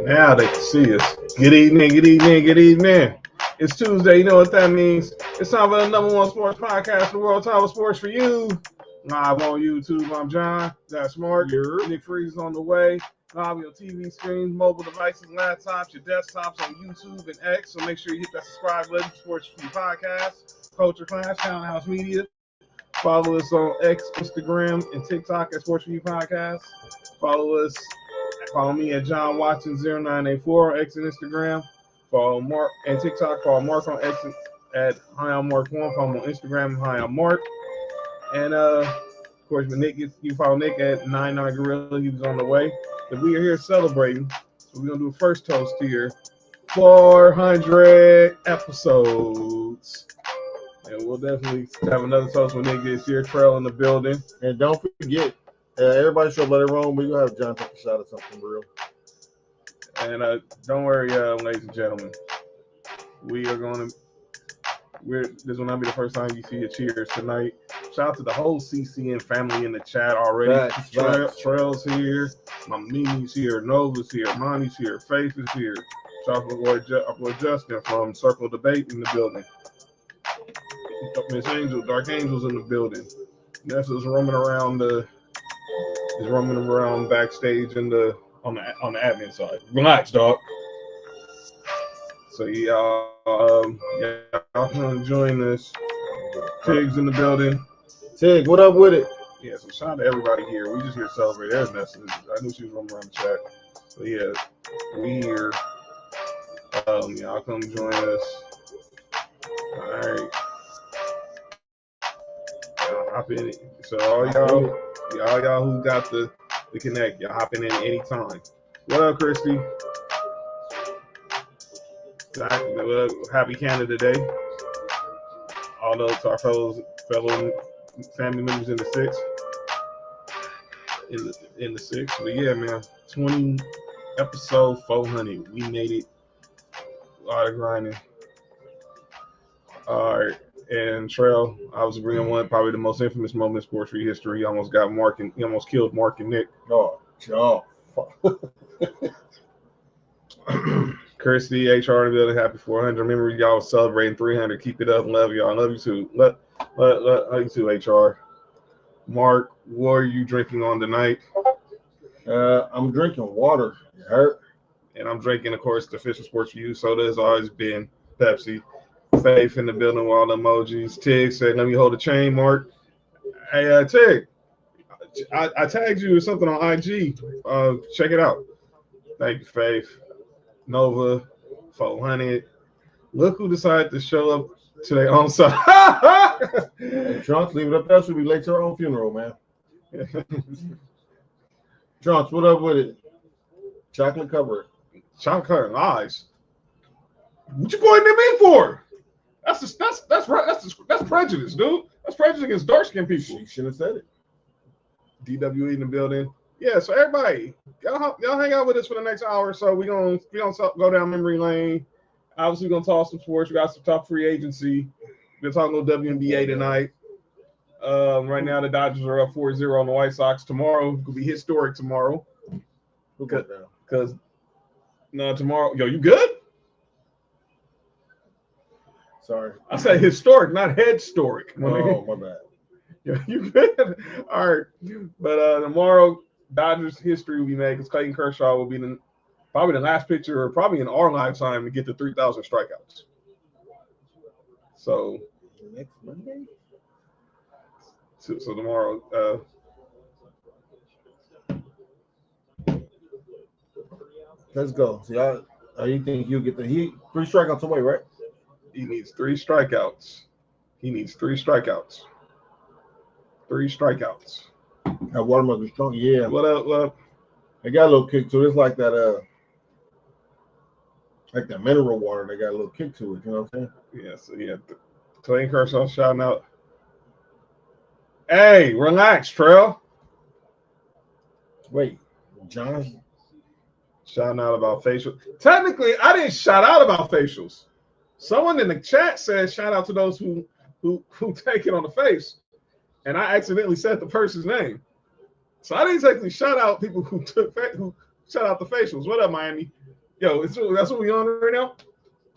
Now they can see us. Good evening, good evening, good evening. It's Tuesday. You know what that means. It's time for the number one sports podcast in the world, time for Sports4U. Live on YouTube, I'm John. That's Mark. Nick Freeze is on the way. Live on your TV screens, mobile devices, laptops, your desktops on YouTube and X. So make sure you hit that subscribe button for Sports4U Podcast, Culture Clash, Townhouse Media. Follow us on X, Instagram, and TikTok at Sports4U Podcast. Follow me at John Watson0984 on X and Instagram. Follow Mark and TikTok. Follow Mark on X at HighOnMark1. Follow him on Instagram at HighOnMark. And of course, you follow Nick at 99Gorilla. He was on the way. But we are here celebrating. So we're gonna do a first toast here. 400 episodes. And we'll definitely have another toast when Nick gets here. Trail in the building. And don't forget, everybody show let it roll. We're going to have John take a shot at something real. And don't worry, ladies and gentlemen. This will not be the first time you see a cheers tonight. Shout out to the whole CCN family in the chat already. Trail's here. My Mimi's here. Nova's here. Mommy's here. Faith is here. Shout out to our boy Justin from Circle Debate in the building. Miss Angel, Dark Angel's in the building. Nessa's roaming around backstage on the admin side. Relax, dog. So y'all can join us. Tig's in the building. Tig, what up with it? Yeah, so shout out to everybody here. We just here to celebrate. There's Nessa. I knew she was roaming around the chat. So yeah, we here. Y'all come join us. All right. Hop in it. So all y'all who got the connect, y'all hopping in anytime. What up, Christy? Happy Canada Day. All those to our fellow family members in the six. But yeah, man, 20 episode 400. We made it. A lot of grinding. All right. And Trail, I was bringing one, probably the most infamous moment in Sports4U history. He almost killed Mark and Nick. Oh. Kirsty, HR in the building, happy 400. Remember, y'all was celebrating 300. Keep it up. Love y'all. Love you too. Love you too, HR. Mark, what are you drinking on tonight? I'm drinking water. You heard? And I'm drinking, of course, the official Sports4U soda has always been Pepsi. Faith in the building with all the emojis. Tig said, let me hold the chain, Mark. Hey, Tig, I tagged you or something on IG. Check it out. Thank you, Faith. Nova, 400. Look who decided to show up today on side. Hey, Trunks, leave it up there. She'll be late to her own funeral, man. Trunks, what up with it? Chocolate cover. Chocolate cover lies. What you pointing at me for? That's prejudice, dude. That's prejudice against dark skinned people. She shouldn't have said it. DWE in the building. Yeah, so everybody, y'all hang out with us for the next hour or so. We gonna go down memory lane. Obviously, we're gonna talk some sports. We got some top free agency. We're talking a little WNBA tonight. Right now, the Dodgers are up 4-0 on the White Sox. Tomorrow could be historic. Tomorrow, because tomorrow. Yo, you good? Sorry. I said historic, not head-storic. Oh, my bad. Yeah, you good? All right. But tomorrow, Dodgers history will be made because Clayton Kershaw will be probably the last pitcher, or probably in our lifetime, to get to 3,000 strikeouts. So next Monday? So tomorrow. Let's go. See, you think you'll get the heat? 3 strikeouts away, right? He needs 3 strikeouts. 3 strikeouts. That water must be strong. Yeah. What up? They got a little kick to it. It's like that mineral water. They got a little kick to it. You know what I'm saying? Yeah. So yeah, Clayton Kershaw shouting out. Hey, relax, Trail. Wait, John shouting out about facials. Technically, I didn't shout out about facials. Someone in the chat said shout out to those who take it on the face. and I accidentally said the person's name. So I didn't technically shout out people who shout out the facials. What up, Miami? Yo, that's what we on right now.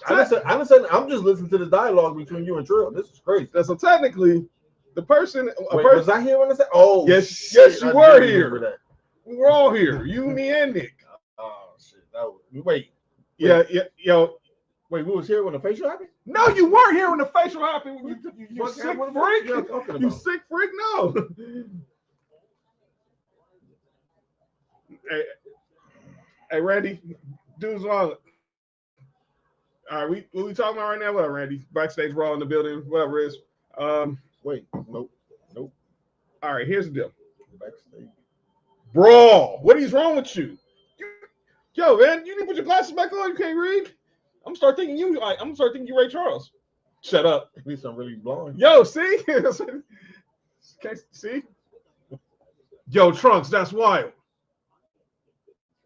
I'm just listening to the dialogue between you and Trill. This is crazy. So technically, the person. Was I here when I said? Oh, yes, shit, you were here. We were all here. You, me, and Nick. Oh shit! Wait. Yeah, yo. Wait, we was here when the facial happened? No, you weren't here when the facial happened. You sick freak. You sick freak. No. Hey, Randy, dude's on. All right, what we talking about right now? What up, Randy? Backstage Raw in the building. Whatever it is. Wait, nope. All right, here's the deal. Backstage Brawl. What is wrong with you? Yo, man, you need to put your glasses back on. You can't read. I'm gonna start thinking you Ray Charles. Shut up. At least I'm really blind. Yo, see? See? Yo, Trunks, that's wild.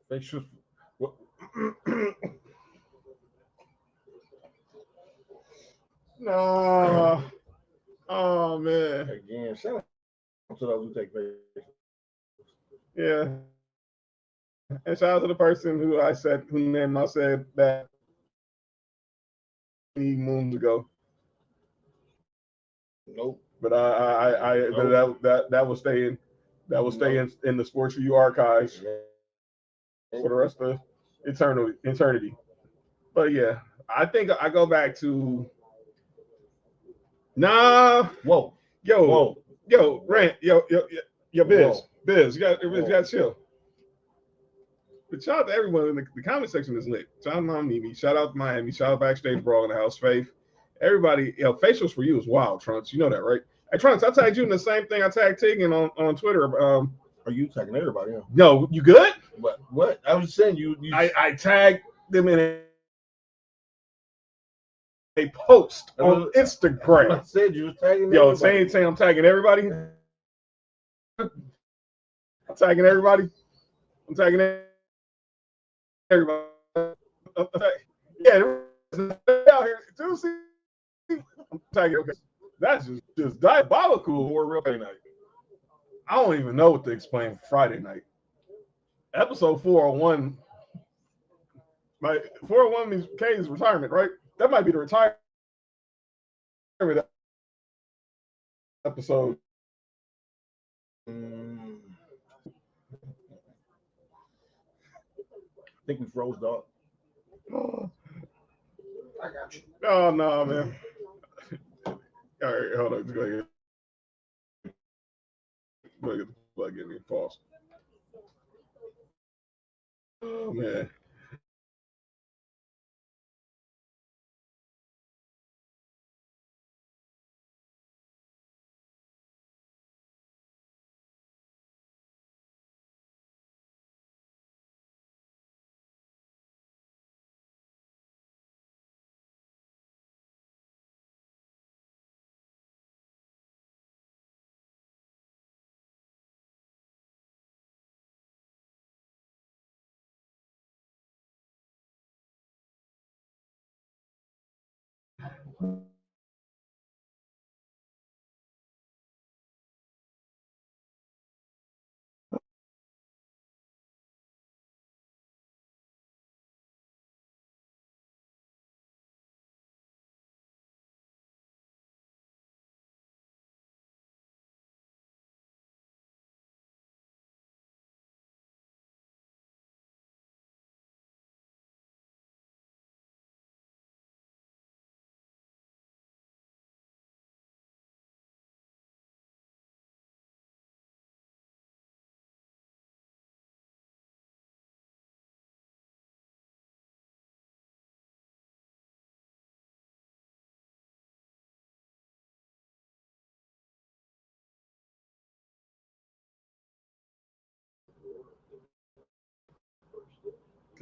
Facial. No. Oh man. Again, shout out to those who take facials. Yeah. And shout out to the person whose name I said that moons ago. Nope. But that will stay in in the Sports4U archives for the rest of eternity. But yeah, I think I go back to Whoa. Yo, Rant, Biz, you got chill. But shout out to everyone in the comment section is lit. Shout out to Mimi, shout out to Miami, shout out Backstage Brawl in the house, Faith. Everybody, facials for you is wild, Trunks. You know that, right? Hey, Trunks, I tagged you in the same thing I tagged Tegan on Twitter. Are you tagging everybody? Yeah. No, you good? What? I was saying you. I tagged them in a post on Instagram. I said you was tagging. Yo, saying I'm tagging everybody. I'm tagging everybody. Yeah, out here too. See, I'm tagging. Okay, that's just diabolical for a real Friday night. I don't even know what to explain for Friday night. Episode 401. My 401 means Kane's retirement, right? That might be the retirement episode. I think we froze, dog. Oh. I got you. Oh no, man. All right, hold on. Just go ahead. Look at the plug in me. Pause. Oh man.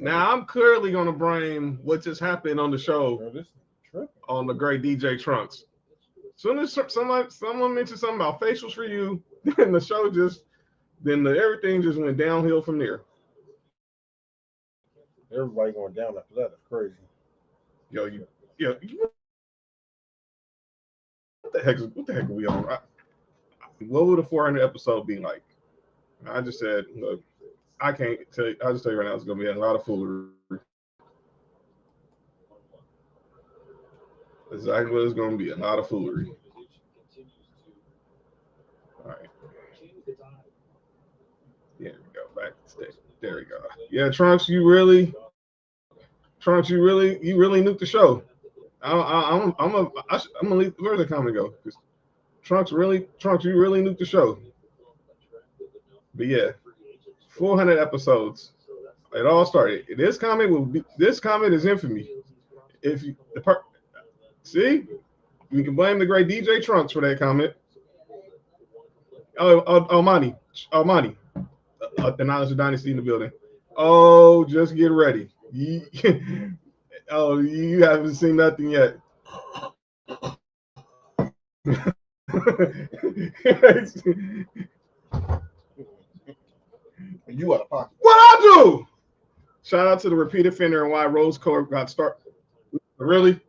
Now I'm clearly gonna blame what just happened on the show on the great DJ Trunks. As soon as someone mentioned something about facials for you, then the show everything just went downhill from there. Everybody going down after that. That's crazy. Yo, what the heck are we on? What would a 400 episode be like? I just said, look, I can't tell you. I'll just tell you right now, it's going to be a lot of foolery. Exactly what it's going to be, a lot of foolery. All right. Yeah, we go. Back to stage. There we go. Yeah, Trunks, you really nuked the show. I'm gonna leave. Where's the comment go? Trunks, you really nuked the show. But yeah, 400 episodes. It all started. This comment is infamy. If you see, you can blame the great DJ Trunks for that comment. Oh, Monty, the Knowledge of Dynasty in the building. Oh, just get ready. You haven't seen nothing yet. You out of pocket. What I do? Shout out to the repeat offender and why Rose Corp got started. Really?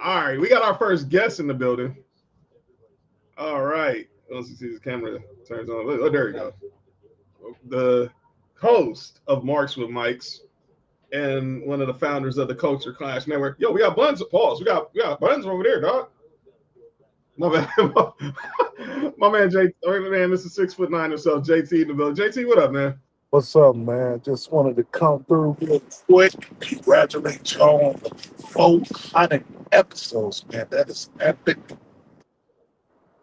All right, we got our first guest in the building. All right. Let's see the camera turns on. Oh, there we go. The host of Marks with Mikes and one of the founders of the Culture Clash Network. Yo, we got buns. Pause. We got buns over there, dog. My man, my man JT. Man, this is 6'9" or so. JT in the building. JT, what up, man? What's up, man? Just wanted to come through real quick. Congratulate y'all on the 400 episodes, man. That is epic.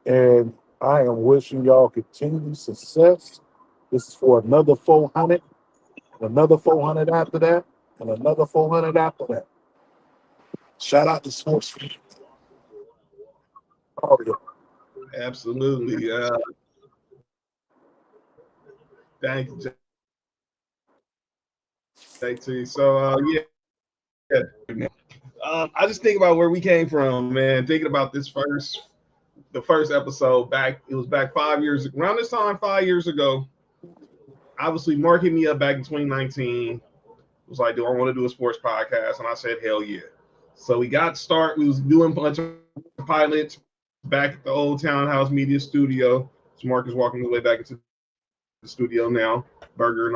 And I am wishing y'all continued success. This is for another 400, and another 400 after that, and another 400 after that. Shout out to Sports4U. Absolutely. Thank you, JT. So, yeah. I just think about where we came from, man. Thinking about the first episode back. It was back 5 years around this time, 5 years ago. Obviously, Mark hit me up back in 2019. Was like, do I want to do a sports podcast? And I said, hell yeah. So we got started. We was doing a bunch of pilots back at the old Townhouse Media Studio. So Mark is walking his way back into the studio now, burger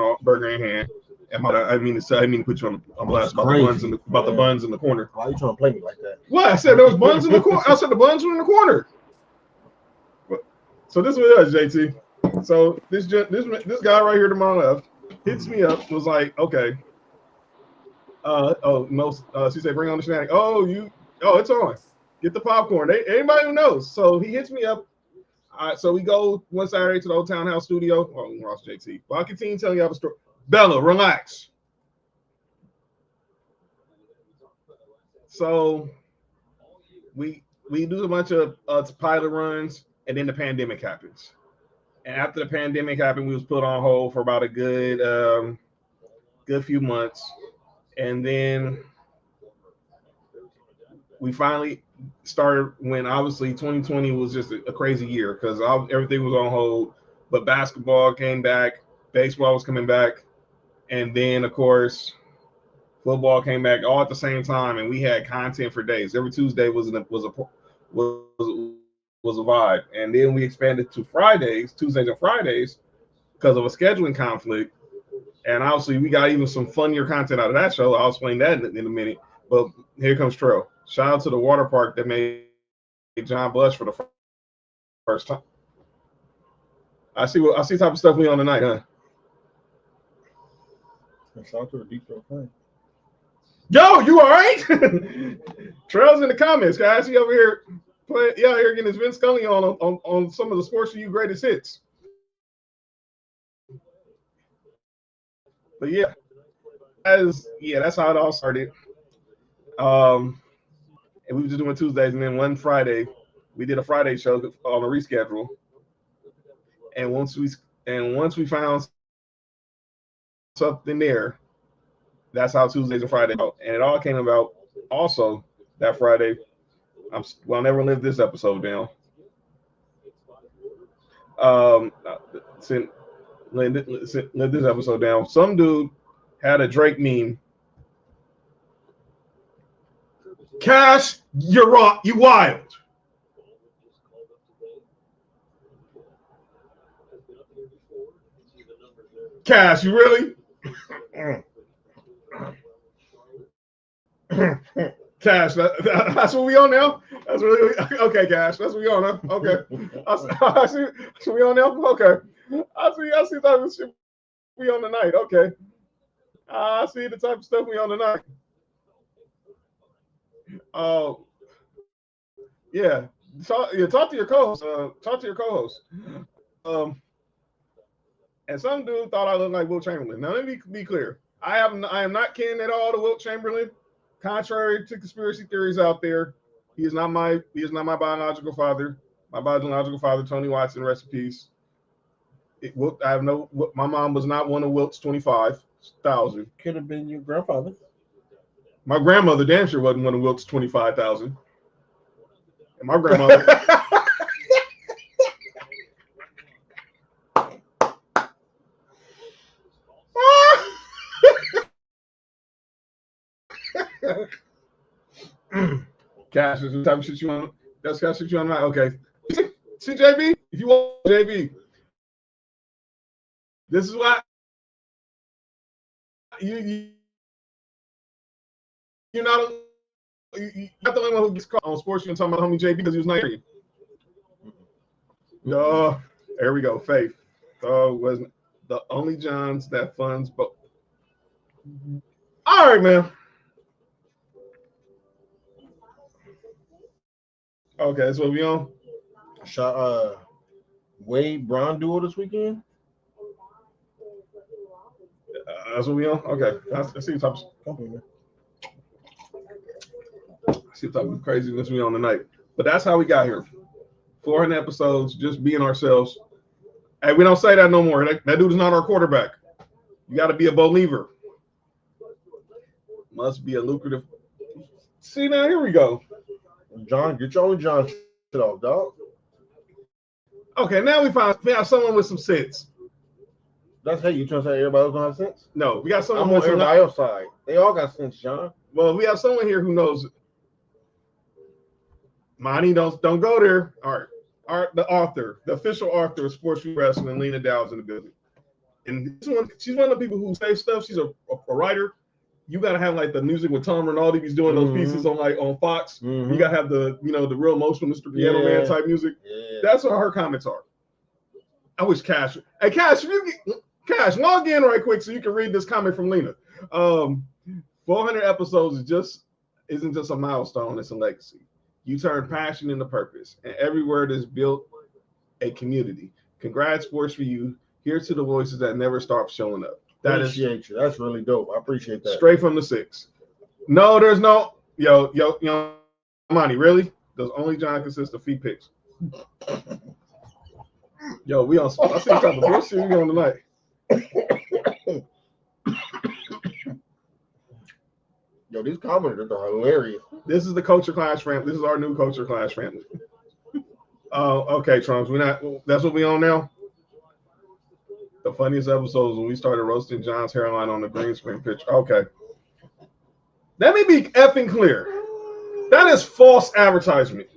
in hand. And I mean to put you on blast about the buns in the corner. Why are you trying to play me like that? What? I said there was buns in the corner. I said the buns were in the corner. So this is what it does, JT. So this guy right here to my left hits me up. Was like, okay. She said, bring on the snack. It's on. Get the popcorn. Anybody who knows. So he hits me up. All right, so we go one Saturday to the old Townhouse studio. Oh, we lost JT. But I'll continue telling you a story. Bella, relax. So we do a bunch of pilot runs, and then the pandemic happens. And after the pandemic happened, we was put on hold for about a good few months. And then we finally started when obviously 2020 was just a crazy year because everything was on hold. But basketball came back, baseball was coming back, and then of course football came back all at the same time, and we had content for days. Every Tuesday was a vibe, and then we expanded to Tuesdays and Fridays, because of a scheduling conflict. And obviously, we got even some funnier content out of that show. I'll explain that in a minute. But here comes Trail. Shout out to the water park that made John blush for the first time. I see type of stuff we on tonight, huh? Shout out to the deep throat thing. Yo, you all right? Trail's in the comments, guys. He over here here getting his Vince Scully on some of the Sports4U greatest hits. But that's how it all started. And we were just doing Tuesdays, and then one Friday, we did a Friday show on a reschedule. And once we found something there, that's how Tuesdays and Fridays out. And it all came about also that Friday. I'll never live this episode down. Live this episode down. Some dude had a Drake meme. Cash, you're wrong. You wild. Cash, you really? Cash, that's what we on now? That's really okay, Cash. That's what we on now. Okay. I see we on now? Okay. I see type of shit we on tonight. Okay. I see the type of stuff we on tonight. Oh, yeah. Talk to your co-host. Talk to your co-host. And some dude thought I looked like Wilt Chamberlain. Now let me be clear. I am not kin at all to Wilt Chamberlain. Contrary to conspiracy theories out there, he is not my biological father. My biological father, Tony Watson, rest in peace. My mom was not one of Wilt's 25,000. Could have been your grandfather. My grandmother damn sure wasn't one of Wilt's 25,000. And my grandmother. Cash is the type of shit you want. That's kind of shit you want. Okay. See, JB, if you want JB, this is why you're not the only one who gets caught on sports. You're talking about homie JB because he was Nigerian. There we go. Faith. Wasn't the only Johns that funds both. All right, man. Okay, that's what we on. Shot Wade Braun duel this weekend. That's what we on. Okay, I see the type of craziness we on tonight. But that's how we got here. 400 episodes, just being ourselves. Hey, we don't say that no more. That dude is not our quarterback. You got to be a believer. Must be a lucrative. See, now here we go. John, get your own John shit off, dog. Okay, now we found someone with some sense. That's how you trying to say everybody else don't have sense? No, we got someone I'm on everybody else's side. They all got sense, John. Well, we have someone here who knows. Monty, don't go there. All right. The official author of Sports4U Wrestling, Lena Dow's in the building. And she's one of the people who say stuff. She's a writer. You gotta have like the music with Tom Rinaldi. He's doing those pieces on Fox. You gotta have the the real emotional Mr. Piano Man type music. Yeah. That's what her comments are. I wish Cash. Hey Cash, Cash, log in right quick so you can read this comment from Lena. 400 episodes isn't just a milestone; it's a legacy. You turn passion into purpose, and every word is built a community. Congrats, Sports4U. Here's to the voices that never stop showing up. Appreciate you. That's really dope. I appreciate that. Straight from the 6. No, there's no yo, Monty, really? Does only John consist of feet picks? Yo, we on. I see a couple of bullshit we on tonight. Yo, these commenters are hilarious. This is the Culture Clash family. This is our new Culture Clash family. Okay, Trunks. That's what we on now. The funniest episodes when we started roasting John's hairline on the green screen picture. Okay. Let me be effing clear. That is false advertisement.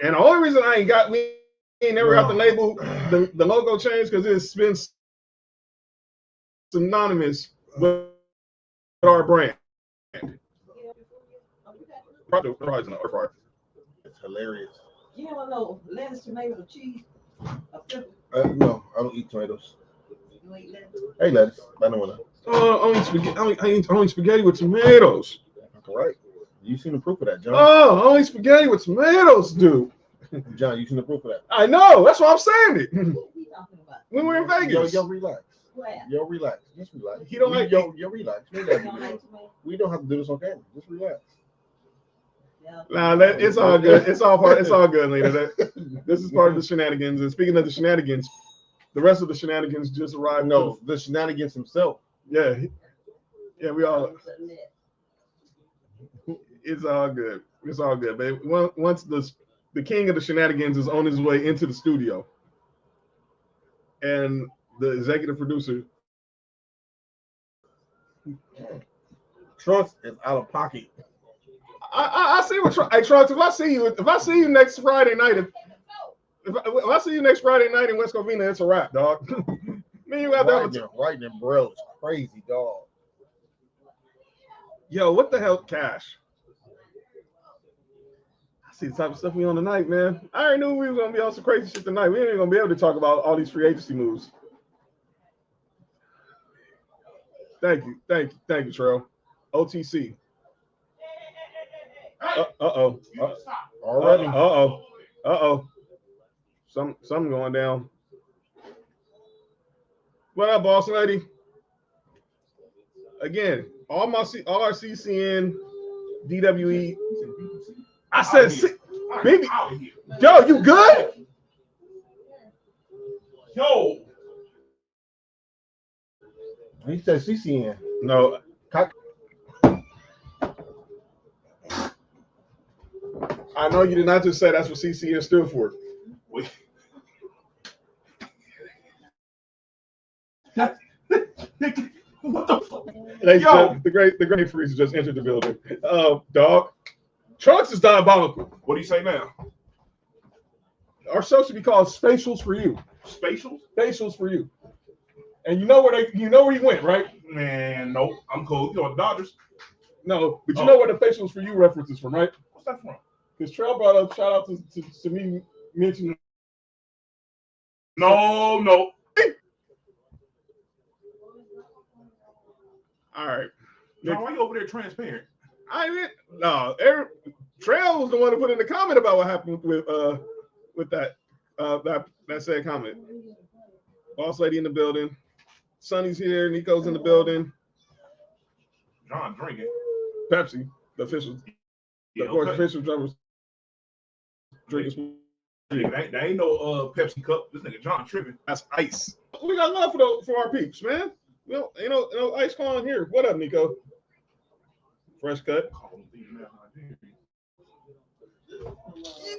And the only reason we ain't never got the label, the logo changed because it's been synonymous with our brand. Probably not our fire. It's hilarious. You don't know lettuce, tomato, cheese. No, I don't eat tomatoes. You eat lettuce? Hey, lettuce. I don't want to. Only spaghetti with tomatoes. That's right. You seen the proof of that, John? Oh, only spaghetti with tomatoes, dude. John, you seen the proof of that? I know. That's why I'm saying it. What are you talking about? When we're in Vegas. Yo, relax. Where? Yo, relax. Just relax. He don't like. Yo, relax. You don't like tomato? We don't have to do this on camera. Just relax. Yeah. Nah, it's all good. It's all good, Lena. This is part of the shenanigans. And speaking of the shenanigans, the rest of the shenanigans just arrived. No, the shenanigans himself. Yeah, we all. It's all good. It's all good, baby. Once the king of the shenanigans is on his way into the studio, and the executive producer, Trunks is out of pocket. I see what Trunks. If I see you next Friday night, if I see you next Friday night in West Covina, it's a wrap, dog. Man, you got that. Writing in Braille is crazy, dog. Yo, what the hell, Cash? I see the type of stuff we on tonight, man. I already knew we were gonna be on some crazy shit tonight. We ain't gonna be able to talk about all these free agency moves. Thank you, Trell. OTC. Uh-oh. Already. Uh-oh. Something going down. What up, boss lady? Again, all our CCN, DWE. I said, baby, yo, you good? Yo. He said CCN. No. I know you did not just say that's what CCN stood for. Wait. What the fuck? Yo, the great freeze just entered the building. Dog. Trunks is diabolical. What do you say now? Our show should be called Spatials for You. Spatials? Spatials for You. And you know where he went, right? Man, no, I'm cool. You know the Dodgers? No, but you know where the Facials for You reference is from, right? What's that from? Because Trell brought up, shout out to me mentioning. No. All right. John, why you over there transparent? I didn't. No, Trell was the one to put in the comment about what happened with that said comment. Boss lady in the building. Sonny's here. Nico's in the building. John drinking. Pepsi, the official. Yeah, of course, okay. official drummers drinking. That ain't no Pepsi cup. This nigga John tripping. That's ice. We got love for our peeps, man. Ain't no ice calling here. What up, Nico? Fresh cut.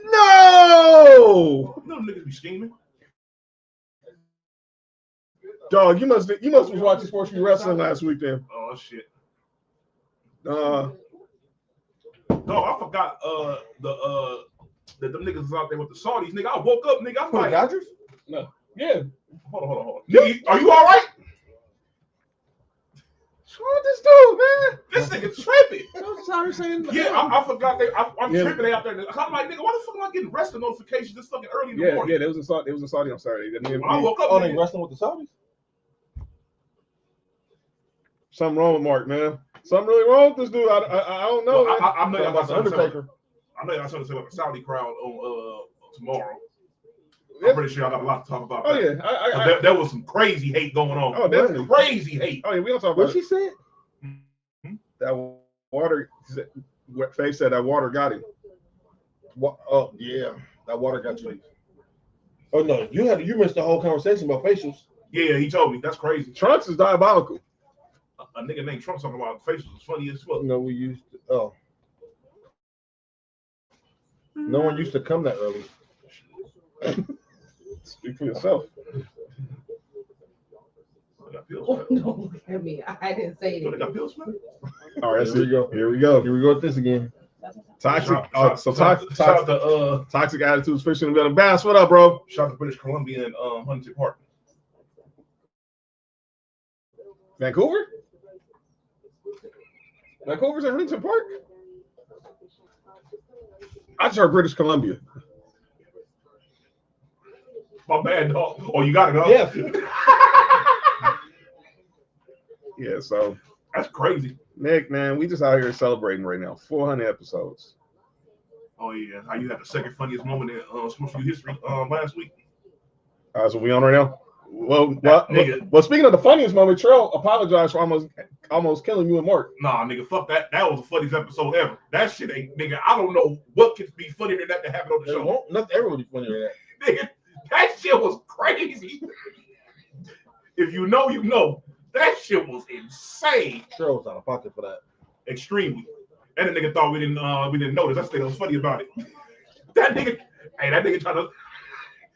No! No niggas be scheming. Dog, you must was watching Sports4U wrestling last week then. Oh shit. Uh, Dog, I forgot that them niggas was out there with the Saudis. Nigga, I woke up, nigga. I'm like, Dodgers? no. Yeah. Hold on. Nigga, are you all right? What's wrong with this dude, man? This nigga tripping. I'm saying. Yeah, I forgot I'm tripping. They out there. I'm like, nigga, why the fuck am I getting wrestling notifications this fucking early in the morning? Yeah, they was in Saudi on Saturday. When I woke up, they wrestling with the Saudis? Something wrong with Mark, man. Something really wrong with this dude. I don't know. Well, I know y'all got something Undertaker. I know y'all something to say about the Saudi crowd on tomorrow. I'm pretty sure y'all got a lot to talk about. Oh that. yeah, there was some crazy hate going on. Oh, definitely crazy hate. Oh yeah, we don't talk about What she said? that water. Faye said that water got him. Oh yeah, that water got you. Oh no, you missed the whole conversation about facials. Yeah, he told me. That's crazy. Trunks is diabolical. A nigga named Trump talking about facials is funny as fuck. No, we used to. Oh, no one used to come that early. Speak for yourself. Oh, don't look at me. I didn't say They got anything. pills, man. All right, Here we go. Here we go. Here we go with this again. Toxic. Shout out to Toxic Attitudes Fishing in the building. Bass, what up, bro? shout out to British Columbia and Huntington Park. Vancouver? Vancouver's in Huntington Park? I just heard British Columbia. My bad, dog. Oh, you got it, dog. Yeah. Yeah, so That's crazy. Nick, man, we just out here celebrating right now. 400 episodes. Oh yeah, how you had the second funniest moment in Sports4U history last week? So we on right now? Well, Nigga. well, speaking of the funniest moment, Trell apologized for almost killing you and Mark. Nah, nigga, fuck that. That was the funniest episode ever. That shit ain't, nigga. I don't know what could be funnier than that to happen on the show. Nothing ever really funny than that. Nigga, that shit was crazy. If you know, you know. That shit was insane. Cheryl was out of pocket for that. Extremely. And the nigga thought we didn't notice. That's the thing that was funny about it. That nigga tried to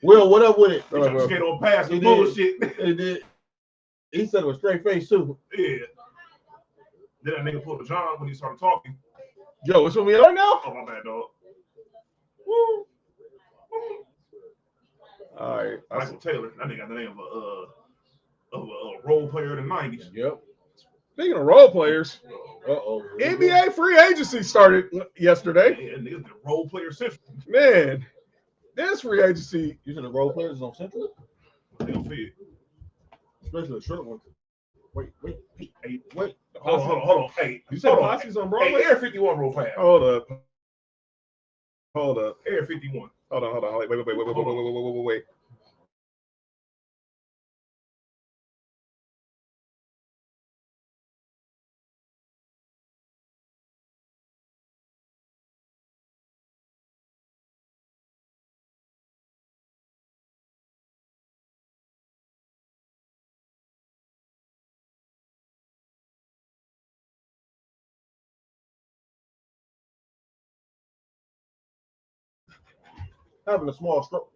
Will, what up with it? skate on past the He did. bullshit. He did. He said it was straight face too. Yeah. Then that nigga pulled a John when he started talking. Yo, what's what we on right now? Oh, my bad, dog. Woo. All right. Michael Taylor. That nigga got the name of of a role player in the 90s. Yep. Speaking of role players, Uh-oh. NBA free agency started yesterday. And the role player system. Man, this free agency. You said the role players is on Central? They don't fit. Especially the short ones. Wait. Hey, Wait. hold on. Hey, You said hold on. Posse's on Hey, Broadway? Air 51 roll pass. Hold up. Air 51. Hold on. Wait. Having a small stroke.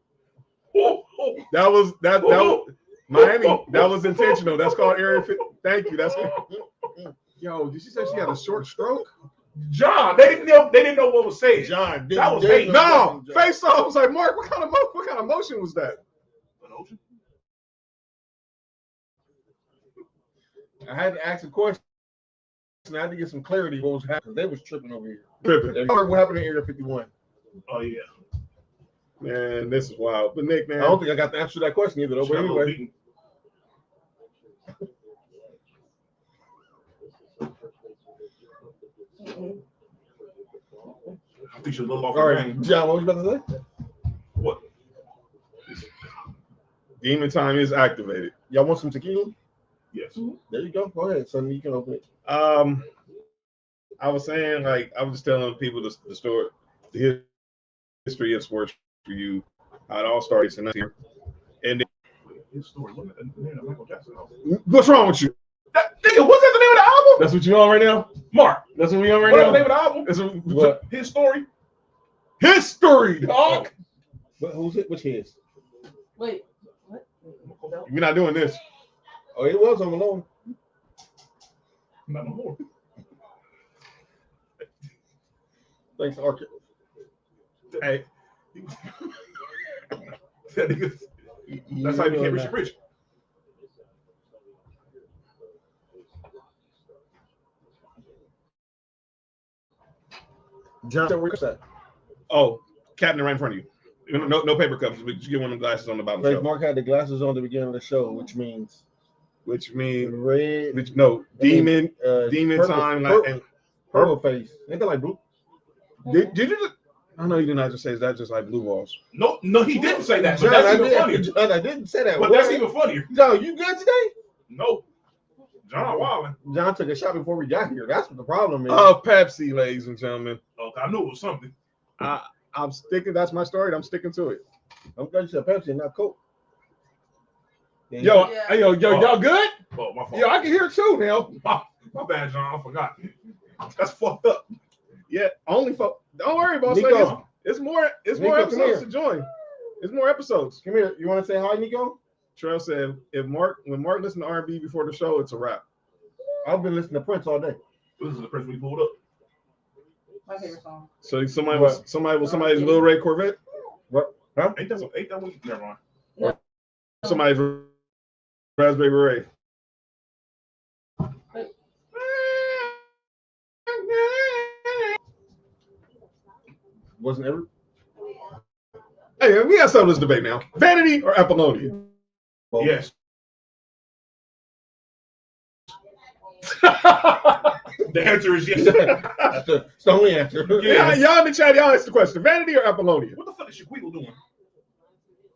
That was Miami. That was intentional. That's called Area 50. Thank you. That's yo. Did she say she had a short stroke? John, they didn't know what was said. John, That was hate. No, face off. I was like, Mark, what kind of motion was that? I had to ask a question. I had to get some clarity what was happening. They was tripping over here. Tripping. What happened in Area 51? Oh yeah. Man, this is wild. But Nick, man, I don't think I got the answer to that question either, though. But anyway. I think she'll look off. All right, John, what was you about to say? What? Demon Time is activated. Y'all want some tequila? Yes. There you go. Go ahead, son. You can open it. I was saying, like, I was just telling people the story, the history of Sports for You, how it all started in here. And His story. Michael Jackson. what's wrong with you? Nigga, what's that the name of the album? That's what you on right now? Mark. That's what we on right What's now? the name of the album? That's What? His story. History, dog. But who's it? Which his? Wait, what? We're not doing this. Oh, it was on Malone. Not no more. Thanks, Archer. Hey, That nigga, that's how he became Richard Rich. John, where's that? oh, cabinet right in front of you. No paper cups. But just get one of them glasses on the bottom Like shelf. Mark had the glasses on the beginning of the show, which means red. Demon purple, Time. Purple, purple face. Ain't that like blue? Did you just? I know you did not just say is that just like blue balls. No, he didn't say that. John, But that's even funnier. John, I didn't say that. But that's even funnier. John, you good today? No. John Wildman. John took a shot before we got here. That's what the problem is. Oh, Pepsi, ladies and gentlemen. Oh, I knew it was something. I'm sticking. That's my story. I'm sticking to it. I'm glad you said Pepsi and not Coke. Yo, y'all good? Oh, my fault. Yo, I can hear it too now. My bad, John. I forgot. That's fucked up. Yeah, only for. Don't worry, boss. Nico. It's more Nico, come episodes here. to join. It's more episodes. Come here. You want to say hi, Nico? Trail said when Mark listened to R&B before the show, it's a wrap. I've been listening to Prince all day. This is the person we pulled up. My favorite song. So somebody's Lil Ray Corvette. What? Huh? Ain't that what? Never mind. Somebody's Raspberry Ray. Wasn't ever. Hey, we have settled this debate now. Vanity or Apollonia? Both. Yes. The answer is yes. That's the only answer. Yeah, y'all in the chat, y'all answer the question. Vanity or Apollonia? What the fuck is Shaquille doing?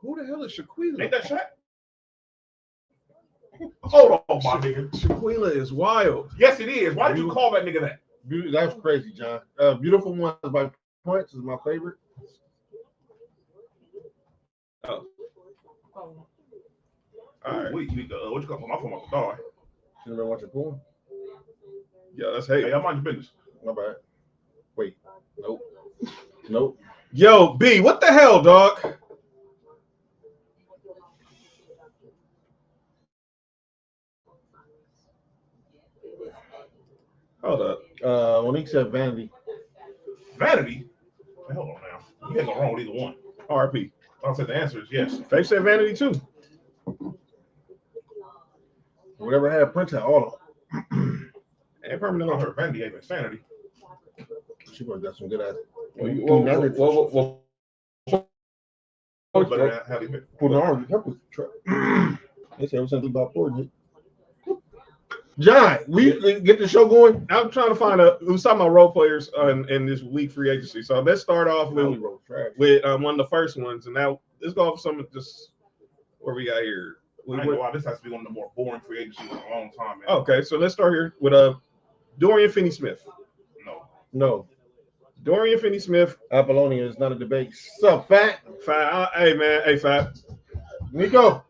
Who the hell is Shaquilla? Ain't that Shaq? Hold on, my nigga. Shaquilla is wild. Yes, it is. Why did you call that nigga that? That's crazy, John. Beautiful Ones by Prince is my favorite. Oh, Oh. all right. Wait, you need to, what you call my phone? My dog. You ever watch it porn? Yeah, that's Hey, hate. I mind your business. My bad. Wait. Nope. Nope. Yo, B, what the hell, dog? Hold up. Monique said Vanity. Vanity? Hold on now. You can't go wrong with either one. RP. I'll say the answer is yes. Faith said Vanity too. Whatever had Prince had all of them. And permanent. I heard Vandy gave insanity. She probably got some good ass. Better than Halle Berry. Put an arm in her trap. They said something about Portland. John, we get the show going. I'm trying to find a. We was talking about role players in this week free agency. So let's start off with one of the first ones, and now let's go off some of just what we got here. I ain't gonna lie, this has to be one of the more boring free agencies in a long time, man. Okay, so let's start here with Dorian Finney-Smith. No. Dorian Finney-Smith. Apollonia is not a debate. Sup, Fat? Hey, man. Hey, Fat. Nico.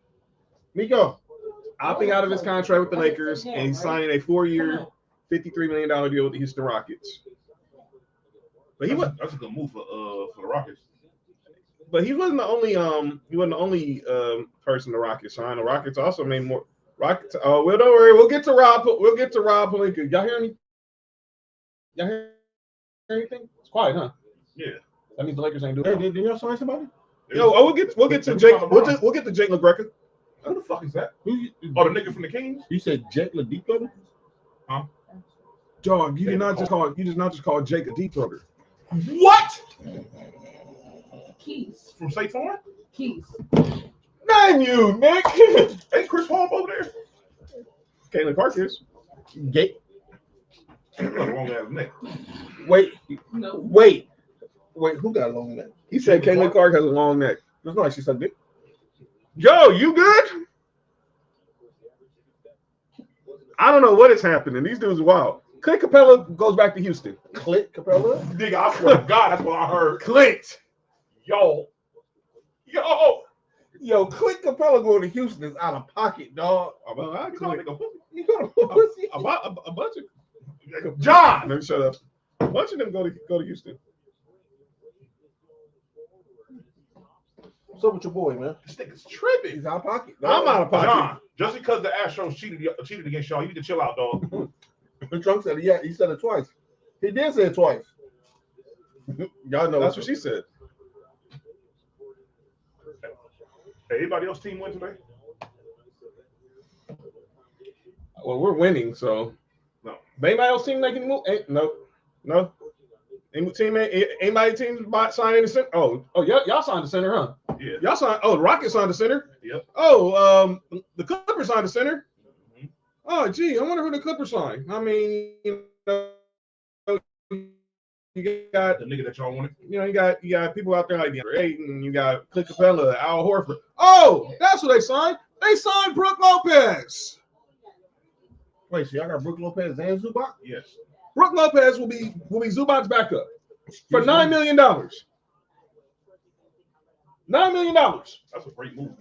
Opting out of his contract with the Lakers, and he's signing a 4-year, $53 million deal with the Houston Rockets. But that's a good move for the Rockets. But he wasn't the only person the Rockets signed. The Rockets also made more. Rockets. Oh, well, don't worry. We'll get to Rob Pelinka. Y'all hear anything? It's quiet, huh? Yeah. That means the Lakers ain't doing it. Did y'all sign somebody? We'll get to Jake. We'll get to Jake LaGreca. Who the fuck is that? The nigga from the Kings? You said Jake LaDeep? Huh? Dog, you did not just call Jake a deep throater. What? Keys. From State Farm? Keys. Name you, Nick. Ain't Chris Paul over there? Caitlin Clark is. Gate. Long ass neck. Wait. No. Wait, who got a long neck? He said Caitlin Clark has a long neck. That's not like she said dick. Yo, you good? I don't know what is happening. These dudes are wild. Clint Capella goes back to Houston. Clint Capella? Nigga, I swear to God, that's what I heard. Clint. Yo, Clint Capella going to Houston is out of pocket, dog. You gonna Pussy. a bunch of John. Let me shut up. A bunch of them go to Houston. What's up with your boy, man? This nigga's tripping. He's out of pocket. I'm out of pocket. John, just because the Astros cheated against y'all, you need to chill out, dog. Trump said it. He said it twice. He did say it twice. Y'all know That's what she said. Hey, anybody else team win today? Well, we're winning, so No. Anybody else team making move? No. Anybody team signing the center? Oh, y'all signed the center, huh? Yeah. Y'all signed. Oh, the Rockets signed the center. Yep. Oh, the Clippers signed the center. Mm-hmm. Oh, gee, I wonder who the Clippers signed. I mean, you got The nigga that y'all wanted. you got people out there like DeAndre Ayton. You got Clint Capella, Al Horford. Oh, that's what they signed. They signed Brook Lopez. Wait, so y'all got Brook Lopez and Zubac? Yes. Brook Lopez will be Zubac's backup for $9 million. $9 million. That's a great move.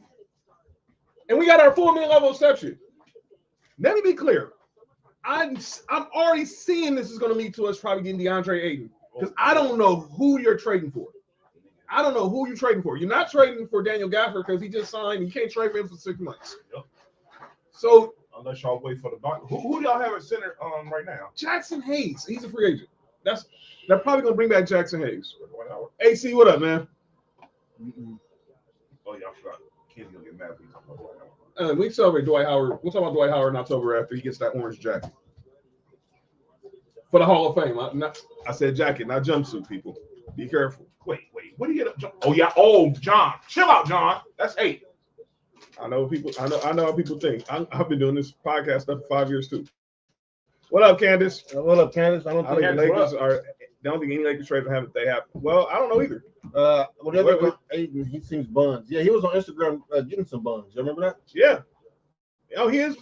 And we got our $4 million level exception. Let me be clear. I'm already seeing this is going to lead to us probably getting DeAndre Ayton because I don't know who you're trading for. I don't know who you're trading for. You're not trading for Daniel Gafford because he just signed. You can't trade for him for 6 months. Yep. So unless y'all wait for the doc. Who do y'all have at center right now? Jackson Hayes. He's a free agent. They're probably going to bring back Jackson Hayes. AC, what up, man? Oh, yeah, I forgot. Ken's going to get mad when you talk about Dwight Howard. We celebrate Dwight Howard. We'll talk about Dwight Howard in October after he gets that orange jacket. For the Hall of Fame. I said jacket, not jumpsuit, people. Be careful. Wait. What do you get? Oh, yeah. Oh, John. Chill out, John. That's 8. I know how people think. I've been doing this podcast stuff for 5 years, too. What up, Candace? What up, Candace? I don't think the Lakers don't think any Lakers trades will happen. They have. Well, I don't know either. Aiden, he seems buns. Yeah, he was on Instagram getting some buns. You remember that? Yeah. Oh, he is.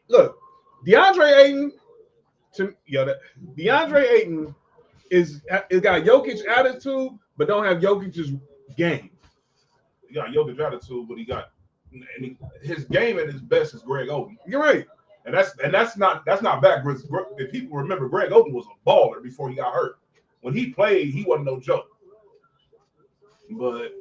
Look, DeAndre Ayton. DeAndre Ayton is got Jokic attitude, but don't have Jokic's game. He got Jokic attitude, but his game at his best is Greg Oden. You're right. And that's not bad. If people remember, Greg Oden was a baller before he got hurt. When he played, he wasn't no joke. But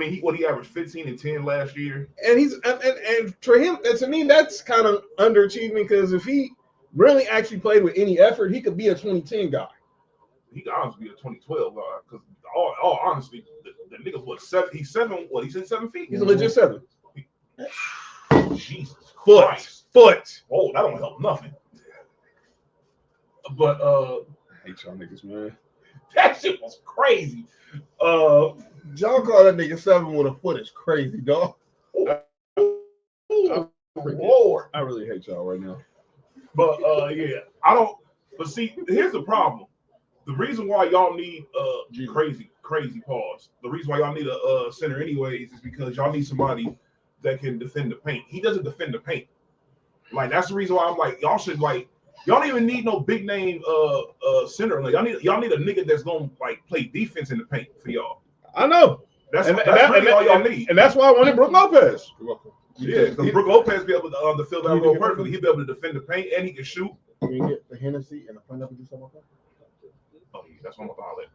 he averaged 15 and 10 last year. And he's and for him, and to me, that's kind of underachieving because if he really actually played with any effort, he could be a 2010 guy. He could honestly be a 2012 guy. Because all honestly, the nigga's what 7? He's 7. What? He's in 7 feet. He's a legit 7. Jesus Foot. Christ. Foot. Oh, that don't help nothing. But I hate y'all niggas, man. that shit was crazy. Y'all call that nigga 7 with a foot is crazy, dog. Lord. I really hate y'all right now. But yeah, I don't. But see, here's the problem. The reason why y'all need crazy pause. The reason why y'all need a center anyways is because y'all need somebody that can defend the paint. He doesn't defend the paint. Like that's the reason why I'm like y'all should like y'all don't even need no big name center. Like y'all need a nigga that's gonna like play defense in the paint for y'all. I know. That's really all y'all need. And that's why I wanted Brook Lopez. You're welcome. Yeah, because Brook Lopez be able to fill that role perfectly. He'll be able to defend the paint and he can shoot. Can you get the Hennessy and a pineapple juice on my phone? Oh yeah, that's one of the highlight.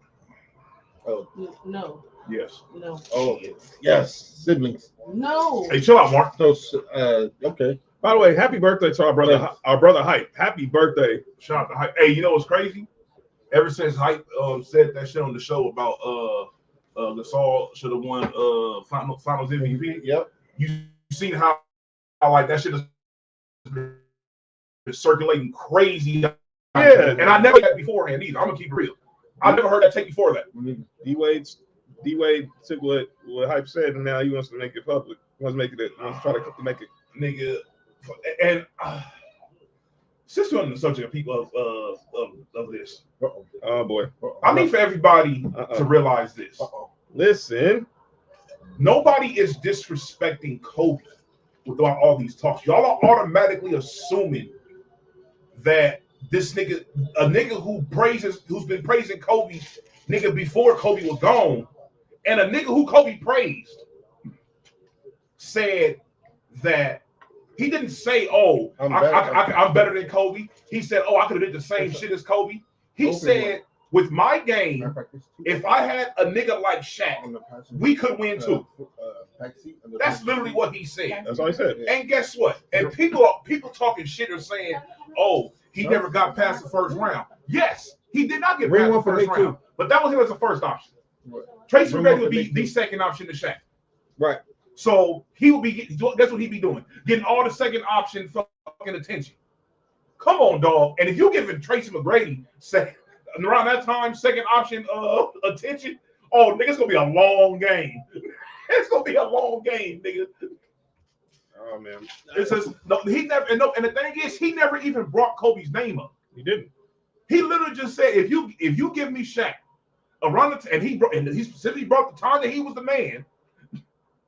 Oh No, Yes. no, oh yes, siblings. no. Hey, chill out, Mark. So okay. By the way, happy birthday to our brother Hype. Happy birthday. Shout out to Hype. Hey, you know what's crazy? Ever since Hype said that shit on the show about Gasol should have won finals MVP. Yep. You seen how like that shit is circulating crazy. Yeah. And I never heard that beforehand either. I'm gonna keep it real. I never heard that take before that. D-Wade took what Hype said, and now he wants to make it public. He wants to try to make it. Nigga. And since we're on the subject of people of this, Oh boy. I need for everybody to realize this. Listen. Nobody is disrespecting Kobe without all these talks. Y'all are automatically assuming that this nigga, a nigga who's been praising Kobe, nigga before Kobe was gone, and a nigga who Kobe praised, said that he didn't say, "Oh, I'm better than Kobe." He said, "Oh, I could have did the same shit as Kobe." He said, "With my game, if I had a nigga like Shaq, we could win too." That's literally what he said. That's all he said. And guess what? And people talking shit are saying, "Oh, he never got past the first round." Yes, he did not get past the first round, but that was him as the first option. Tracy McGrady would be the second option to Shaq. Right. So he will be. That's what he'd be doing, getting all the second option fucking attention. Come on, dog. And if you're giving Tracy McGrady around that time second option attention, oh, nigga, it's gonna be a long game. It's gonna be a long game, nigga. Oh man. It says no. He never. And the thing is, he never even brought Kobe's name up. He didn't. He literally just said, if you give me Shaq around and he specifically brought the time that he was the man.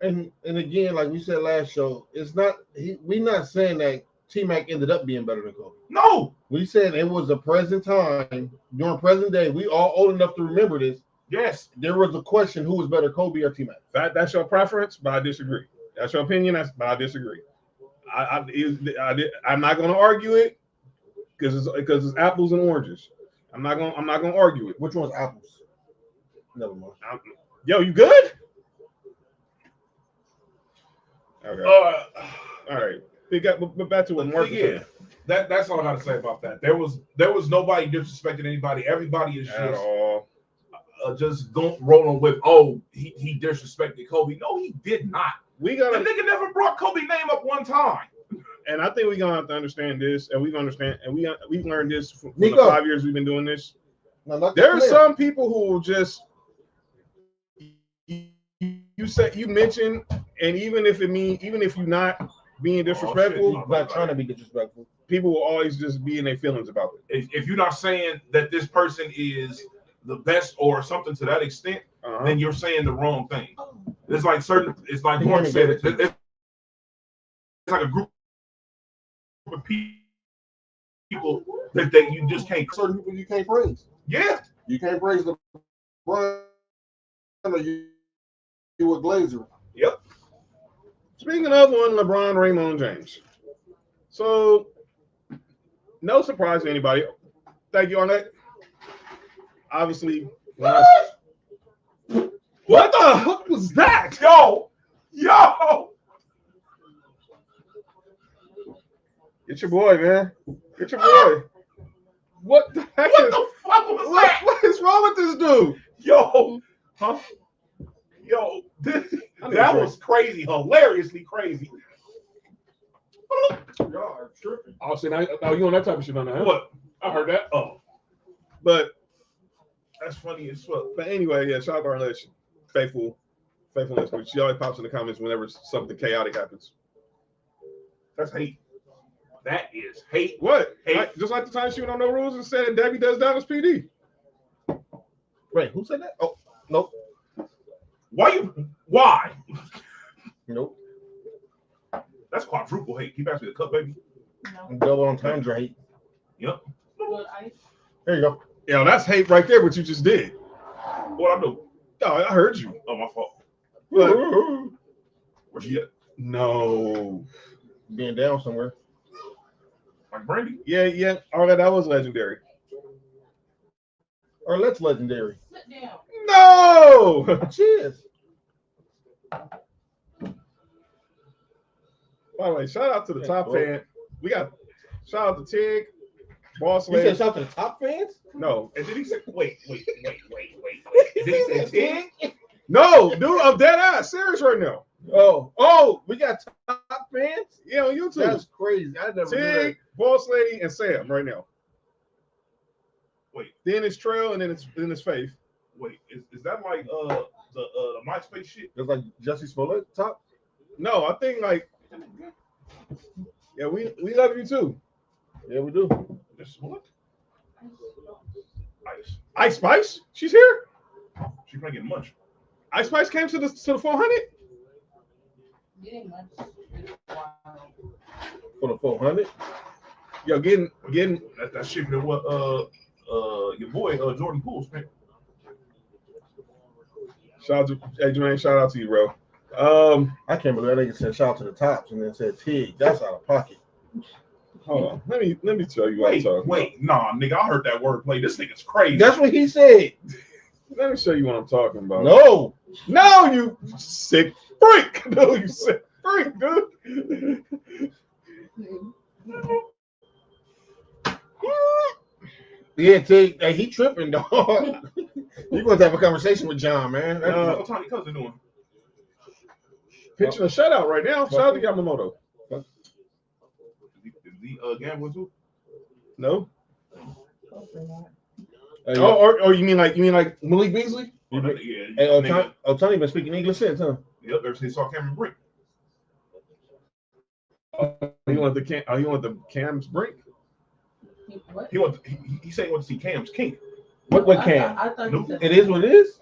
And again, like we said last show, it's not we're not saying that T-Mac ended up being better than Kobe. No. We said it was a present time during present day. We all old enough to remember this. Yes. There was a question: who was better, Kobe or T-Mac? That's your preference, but I disagree. That's your opinion, but I disagree. I'm not going to argue it because it's apples and oranges. I'm not going to argue it. Which one's apples? Never mind. Yo, you good? Okay. All right. But back to what Mark said. That's all I got to say about that. There was nobody disrespecting anybody. Everybody is just don't rolling with, oh, he disrespected Kobe. No, he did not. The nigga never brought Kobe's name up one time. And I think we're gonna have to understand this, and we've learned this from the 5 years we've been doing this. There are some people who will just you mention, and even if you're not being disrespectful, not trying to be disrespectful, people will always just be in their feelings about it. If you're not saying that this person is the best or something to that extent, then you're saying the wrong thing. It's like Mark said, it's like a group of people that you just can't. Certain people you can't praise. Yeah, you can't praise the LeBron or you with Glazer. Yep. Speaking of one, LeBron, Raymond James. So, no surprise to anybody. Thank you on that. Obviously, what the fuck was that? Yo! Get your boy, man. Get your boy. What the heck? What the fuck was that? What is wrong with this dude? Yo, that was crazy, hilariously crazy. Y'all are tripping. Oh, see, now you on that type of shit on that, huh? What? I heard that. Oh, But that's funny as fuck. But anyway, yeah, shout out to our listener. Faithfulness. But she always pops in the comments whenever something chaotic happens. That's hate. That is hate. What? Hate. Just like the time she went on No Rules and said Debbie does Dallas PD. Wait, who said that? Oh, nope. Why? Nope. That's quadruple hate. Keep asking the cup, baby. No. Double entendre hate. Yep. Good ice. There you go. Yeah, that's hate right there, what you just did. What I do? Oh, I heard you. Oh, my fault. But Where's she at? no. Being down somewhere. Like Brandy? Yeah. All that was legendary. Or let's legendary. Sit down. No! Cheers. By the way, shout out to the top Well, fan. We got shout out to Tig, Boss You said Lady. shout out to the top fans? No. And did he say, wait. Did he say Tig? No, dude, I'm dead ass serious right now. Oh, we got top fans? Yeah, on YouTube. That's crazy. I never knew that. Tig, Boss Lady, and Sam right now. Wait. Then it's Trail, and then it's Faith. Wait, is that like the MySpace shit? It's like Jesse Smollett top? No, I think like yeah, we love you too. Yeah, we do. This what? Ice. Ice Spice, she's here. She's probably getting much. Ice Spice came to the 400. Getting much. Wow. For the 400? Yo, getting That's shipping to what your boy Jordan Poole spent. shout out to Jermaine, shout out to you, bro. I can't believe that nigga said shout out to the tops and then said Tig. That's out of pocket. Hold on, let me tell you what I'm talking Wait, nah, nigga, I heard that wordplay. This nigga's crazy. That's what he said. about. Let me show you what I'm talking about. No. No, you sick freak. No, you sick freak, dude. Yeah, Tig, hey, he tripping, dog. You going to have a conversation with John, man. That's what Tony Cousin doing. Pitching a shutout right now. Shout out to Yamamoto. Is he gambling too? No. Hopefully not. Hey, Oh, or you mean like Malik Beasley? Yeah. hey, nigga. Tony been speaking English since, huh? Yep, ever since he saw Cameron Brink. You want the Cam's Brink? What? He said he wanted to see Cam's King. What can? I thought Nope. he said It is what it is?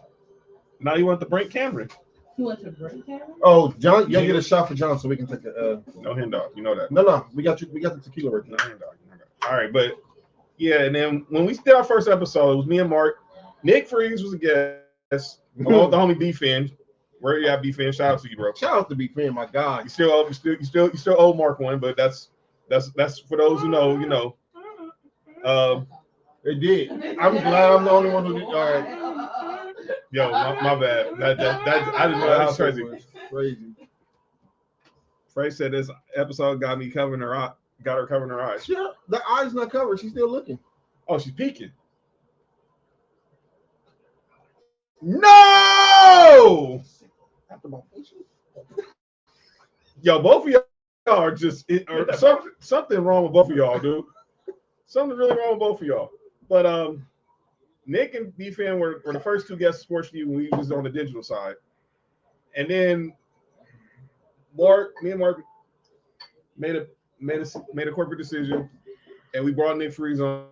Now you want the Brink Cameron? he went to break Cameron. Oh, John, you get a shot for John so we can take a. No hen dog. You know that. No, we got the tequila right No now. hen dog. You know that. All right, but yeah, and then when we did our first episode, it was me and Mark. Nick Freeze was a guest. Along with the homie B-Fin. Where you at, B-Fin? Shout out to you, bro. Shout out to Big Fan, my guy. You still owe Mark one, but that's for those who know, you know. It did. I'm glad I'm the only one who did. All right. Yo, my bad. That I didn't know that was crazy. Crazy. Frey said this episode got her covering her eyes. Yeah, the eye's not covered. She's still looking. Oh, she's peeking. No! Yo, both of y'all are just something wrong with both of y'all, dude. Something really wrong with both of y'all. But Nick and B-Fan were the first two guests of Sports4U when we was on the digital side. And then me and Mark made a corporate decision, and we brought Nick Freeze on,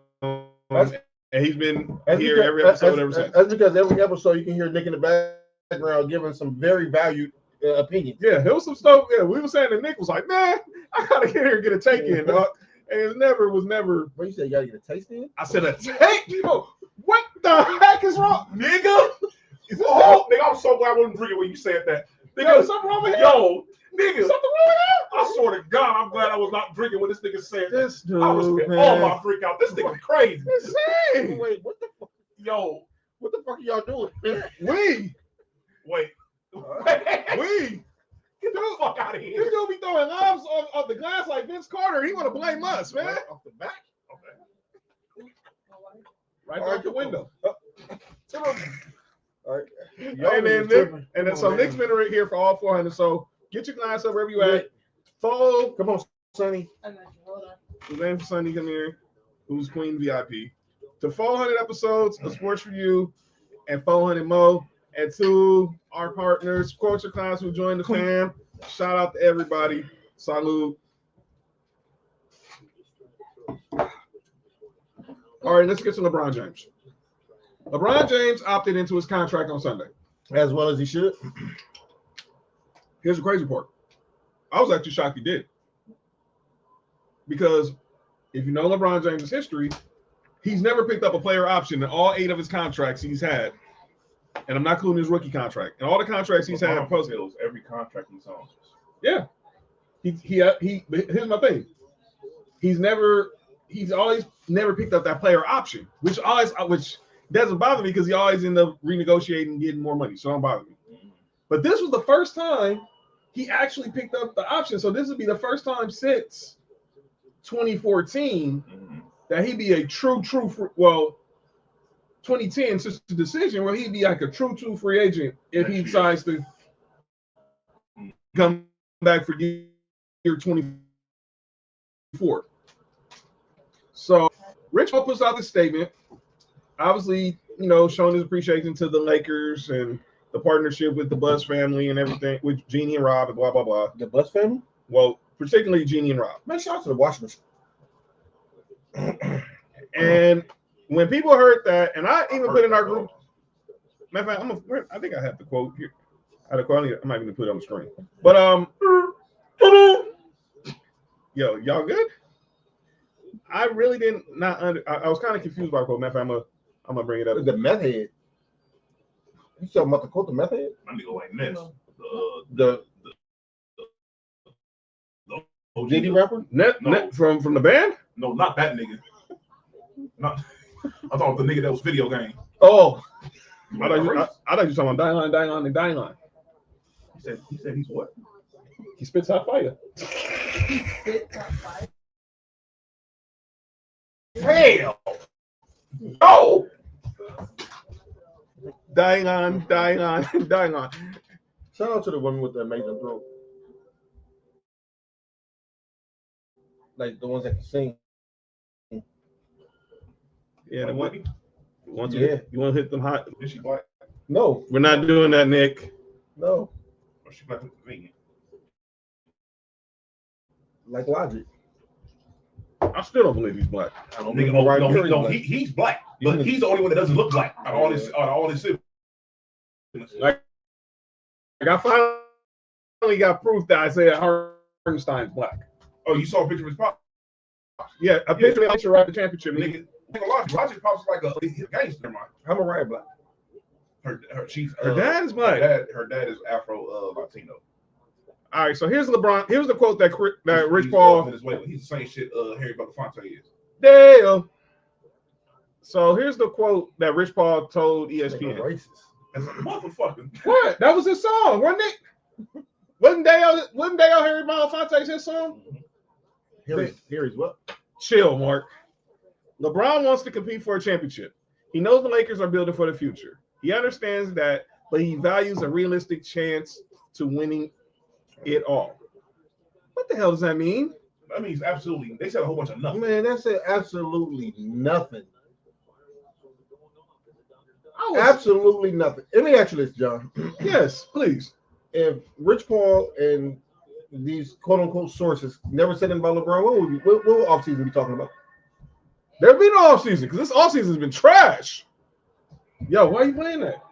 and he's been here every episode ever since. That's because every episode you can hear Nick in the background giving some very valued opinions. Yeah, there was some stuff. Yeah, we were saying that Nick was like, man, I gotta get here and get a take in, dog. And it was never. What you say? You gotta get a taste in? I said a take. Yo, what the heck is wrong, nigga? Oh, nigga, I'm so glad I wasn't drinking when you said that. Nigga, Yo, something wrong with him? yo, nigga, Something wrong with I swear to God, I'm glad I was not drinking when this nigga said that. this dude? I was spent all my drink out. This nigga crazy. Insane. Wait, what the fuck? Yo, What the fuck are y'all doing? We wait. Get the fuck out of this here. dude be throwing lobs off the glass like Vince Carter. He want to blame us, man. Off the back? Right out the window. All right. And then so Nick's been right here for all 400. So get your glass up wherever you at. Fold. Come on, Sonny. I got you. Hold on. We're waiting for Sunny to come here, who's Queen VIP. To 400 episodes of Sports for You and 400 Mo. And to our partners, Culture Class, who joined the fam. Shout out to everybody. Salute. All right, let's get to LeBron James. LeBron James opted into his contract on Sunday. As well as he should. Here's the crazy part. I was actually shocked he did. Because if you know LeBron James' history, he's never picked up a player option in all 8 of his contracts he's had. And I'm not including his rookie contract. And all the contracts he's had post every contract he's on. Yeah. Here's my thing. He's always never picked up that player option, which doesn't bother me because he always end up renegotiating and getting more money. So it don't bother me. But this was the first time he actually picked up the option. So this would be the first time since 2014 that he'd be a true 2010 since the decision where he'd be like a true free agent if he decides to come back for year 24. So Rich Paul puts out this statement, obviously, showing his appreciation to the Lakers and the partnership with the Buzz family and everything, with Jeannie and Rob and blah, blah, blah. The Buzz family? Well, particularly Jeannie and Rob. Man, shout out to the washing machine. And when people heard that, and I even put in our group, matter of fact, I think I have the quote here. I might even put it on the screen. But yo, y'all good? I really didn't I was kind of confused by the quote. Matter of fact, I'm gonna bring it up. The meth head. You talking about the quote, the meth head? My nigga like this. The JD rapper? Net from the band? No, not that nigga. Not. I thought the nigga that was video game. Oh, I thought you were talking about Dying Line. He said he's what? He spits hot fire. Hell no. Dying on. Shout out to the women with the amazing throat. Like the ones that can sing. Yeah, the one. You want to hit them hot? Is she black? No, We're not doing that, Nick. no. Or she black with convenient? Like Logic. I still don't believe he's black. I don't Nigga, he's black, but he's the only one that doesn't look black out of all his siblings. Like I finally got proof that Isaiah Hartenstein's black. Oh, you saw a picture of his pop? Yeah, a picture of him at the championship. Nigga, Logic pops like a gangster. Never mind. I'm a riot black. Her dad is black. Her dad is Afro Latino. All right, so here's LeBron. Here's the quote that Rich He's Paul. Venezuela. He's the same shit Harry Belafonte is. Damn. So here's the quote that Rich Paul told ESPN. Racist. That's a motherfucker. What? That was his song, wasn't it? Wasn't Dale Harry Belafonte's his song? Harry's what? Chill, Mark. LeBron wants to compete for a championship. He knows the Lakers are building for the future. He understands that, but he values a realistic chance to winning it all. What the hell does that mean? That means absolutely. They said a whole bunch of nothing. Man, that said absolutely nothing. Absolutely nothing. Let me ask you this, John. Yes, please. If Rich Paul and these quote-unquote sources never said anything about LeBron, what offseason we talking about? There'll be no offseason because this offseason has been trash. Yo, why are you playing that?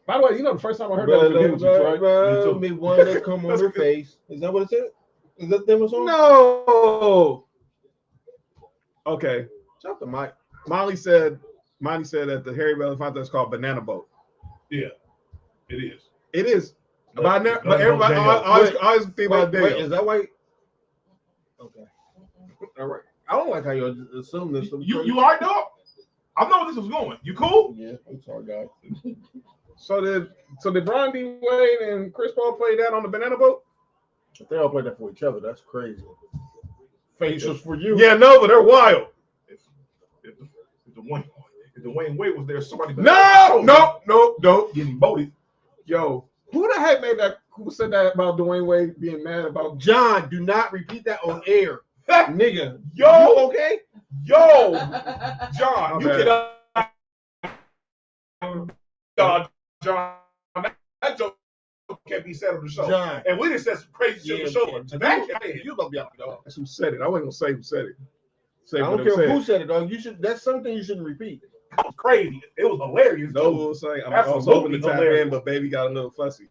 By the way, the first time I heard that was right? Me one that come on her face. Is that what it said? Is that the song? No. Okay. Drop the mic. Molly said that the Harry Belafonte is called Banana Boat. Yeah, it is. It is. But everybody always think about Dale. Wait, is that white? Okay. All right. I don't like how you assume this. You all right, dog? I know where this was going. You cool? Yeah, I'm sorry, guys. So did Bron D. Wade and Chris Paul play that on the Banana Boat? If they all play that for each other, that's crazy. Facials for you. Yeah, no, but they're wild. If Dwayne Wade was there, somebody. No. Getting voted. Yo, who the heck made that Who said that about Dwayne Wade being mad about? John, do not repeat that on air, nigga. Yo, You okay? Yo, John, you bad. cannot. John, that joke can't be said on the show. John. And we just said some crazy shit on the show. That can't. You about to be out the dog. That's who said it. I wasn't gonna say who said it. Say I what don't it care said. who said it, dog. You should. That's something you shouldn't repeat. That was crazy. It was hilarious. No, too. will say I was Absolutely hoping to tap hilarious. in, but baby got a little fussy.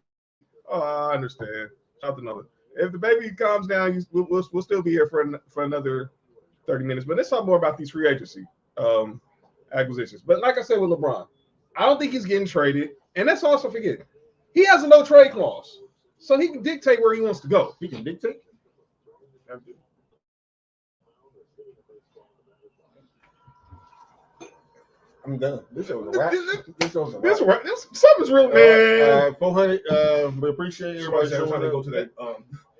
Oh, I understand. Shout to Noah. If the baby calms down, we'll still be here for another 30 minutes. But let's talk more about these free agency acquisitions. But like I said with LeBron, I don't think he's getting traded, and let's also forget he has a no trade clause, so he can dictate where he wants to go. He can dictate. I'm done. This show was a wrap. This show's a wrap. Something's real, man. 400. We appreciate everybody Every time showing they up. go to that,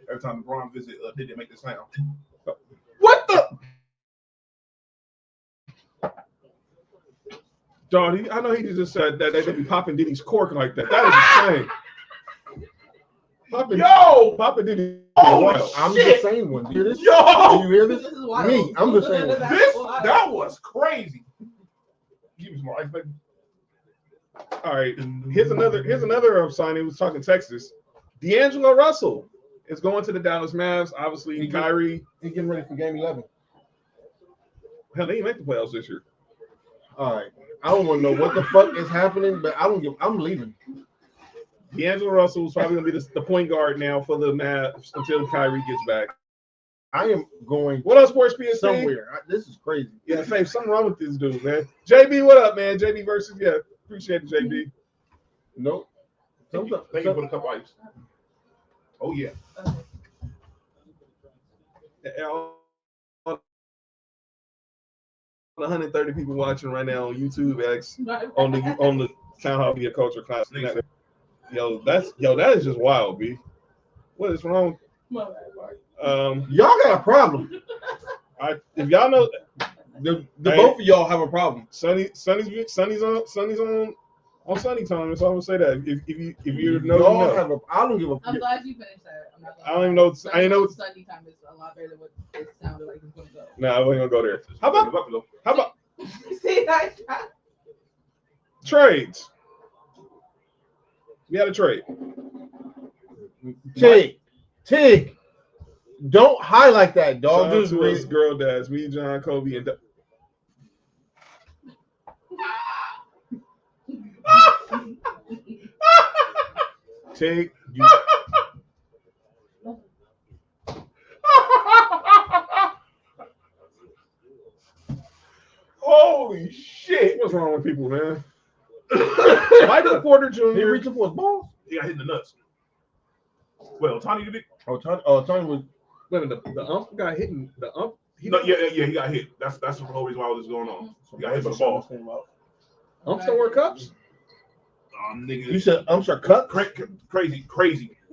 every time LeBron visit, did they make the sound? What the? Dog, I know he just said that they be popping Diddy's cork like that. That is insane. Popping Diddy. Oh, I'm shit. the same one. You hear this? Yo! You hear this? This is wild. Me, I'm the same one. That was crazy. Give me some more ice, baby. All right, here's another signing. Was talking Texas. D'Angelo Russell is going to the Dallas Mavs. Obviously, Kyrie. He's getting ready for Game 11. Hell, they didn't make the playoffs this year. All right. I don't want to know what the fuck is happening, but I'm leaving. D'Angelo Russell is probably going to be the point guard now for the Mavs until Kyrie gets back. I am going What else, Sports PSP? somewhere. This is crazy. Yeah, Faith, something wrong with this dude, man. JB, what up, man? JB versus, yeah. Appreciate it, JB. Nope. Thank you for the cup of ice. Oh, yeah. 130 people watching right now on YouTube X on the Town Hall Media Culture class. Yo, that is just wild, B. What is wrong? Y'all got a problem. If y'all know, The both of y'all have a problem. Sonny's on Sunny time. So I'm gonna say that if you know, Y'all you know. have a. I don't give a. I'm glad you finished that. I'm not gonna I don't even know. I ain't know. Sunday time is a lot better than what it sounded like it's gonna go. Nah, I wasn't gonna go there. How about See that? trades? We had a trade. Tig. Don't highlight that, dog. Shout out Just to read us girl dads, me, John, Kobe, and Tig. You Holy shit. what's wrong with people, man? Michael Porter Jr. He reaching for his balls. He got hit in the nuts. Well, Tony did it. Tony was. Wait, the ump got hit in the ump. He got hit. That's the whole reason why all this is going on. He got hit by the ball. Umps don't wear cups. Nigga. You said sure cut. Crazy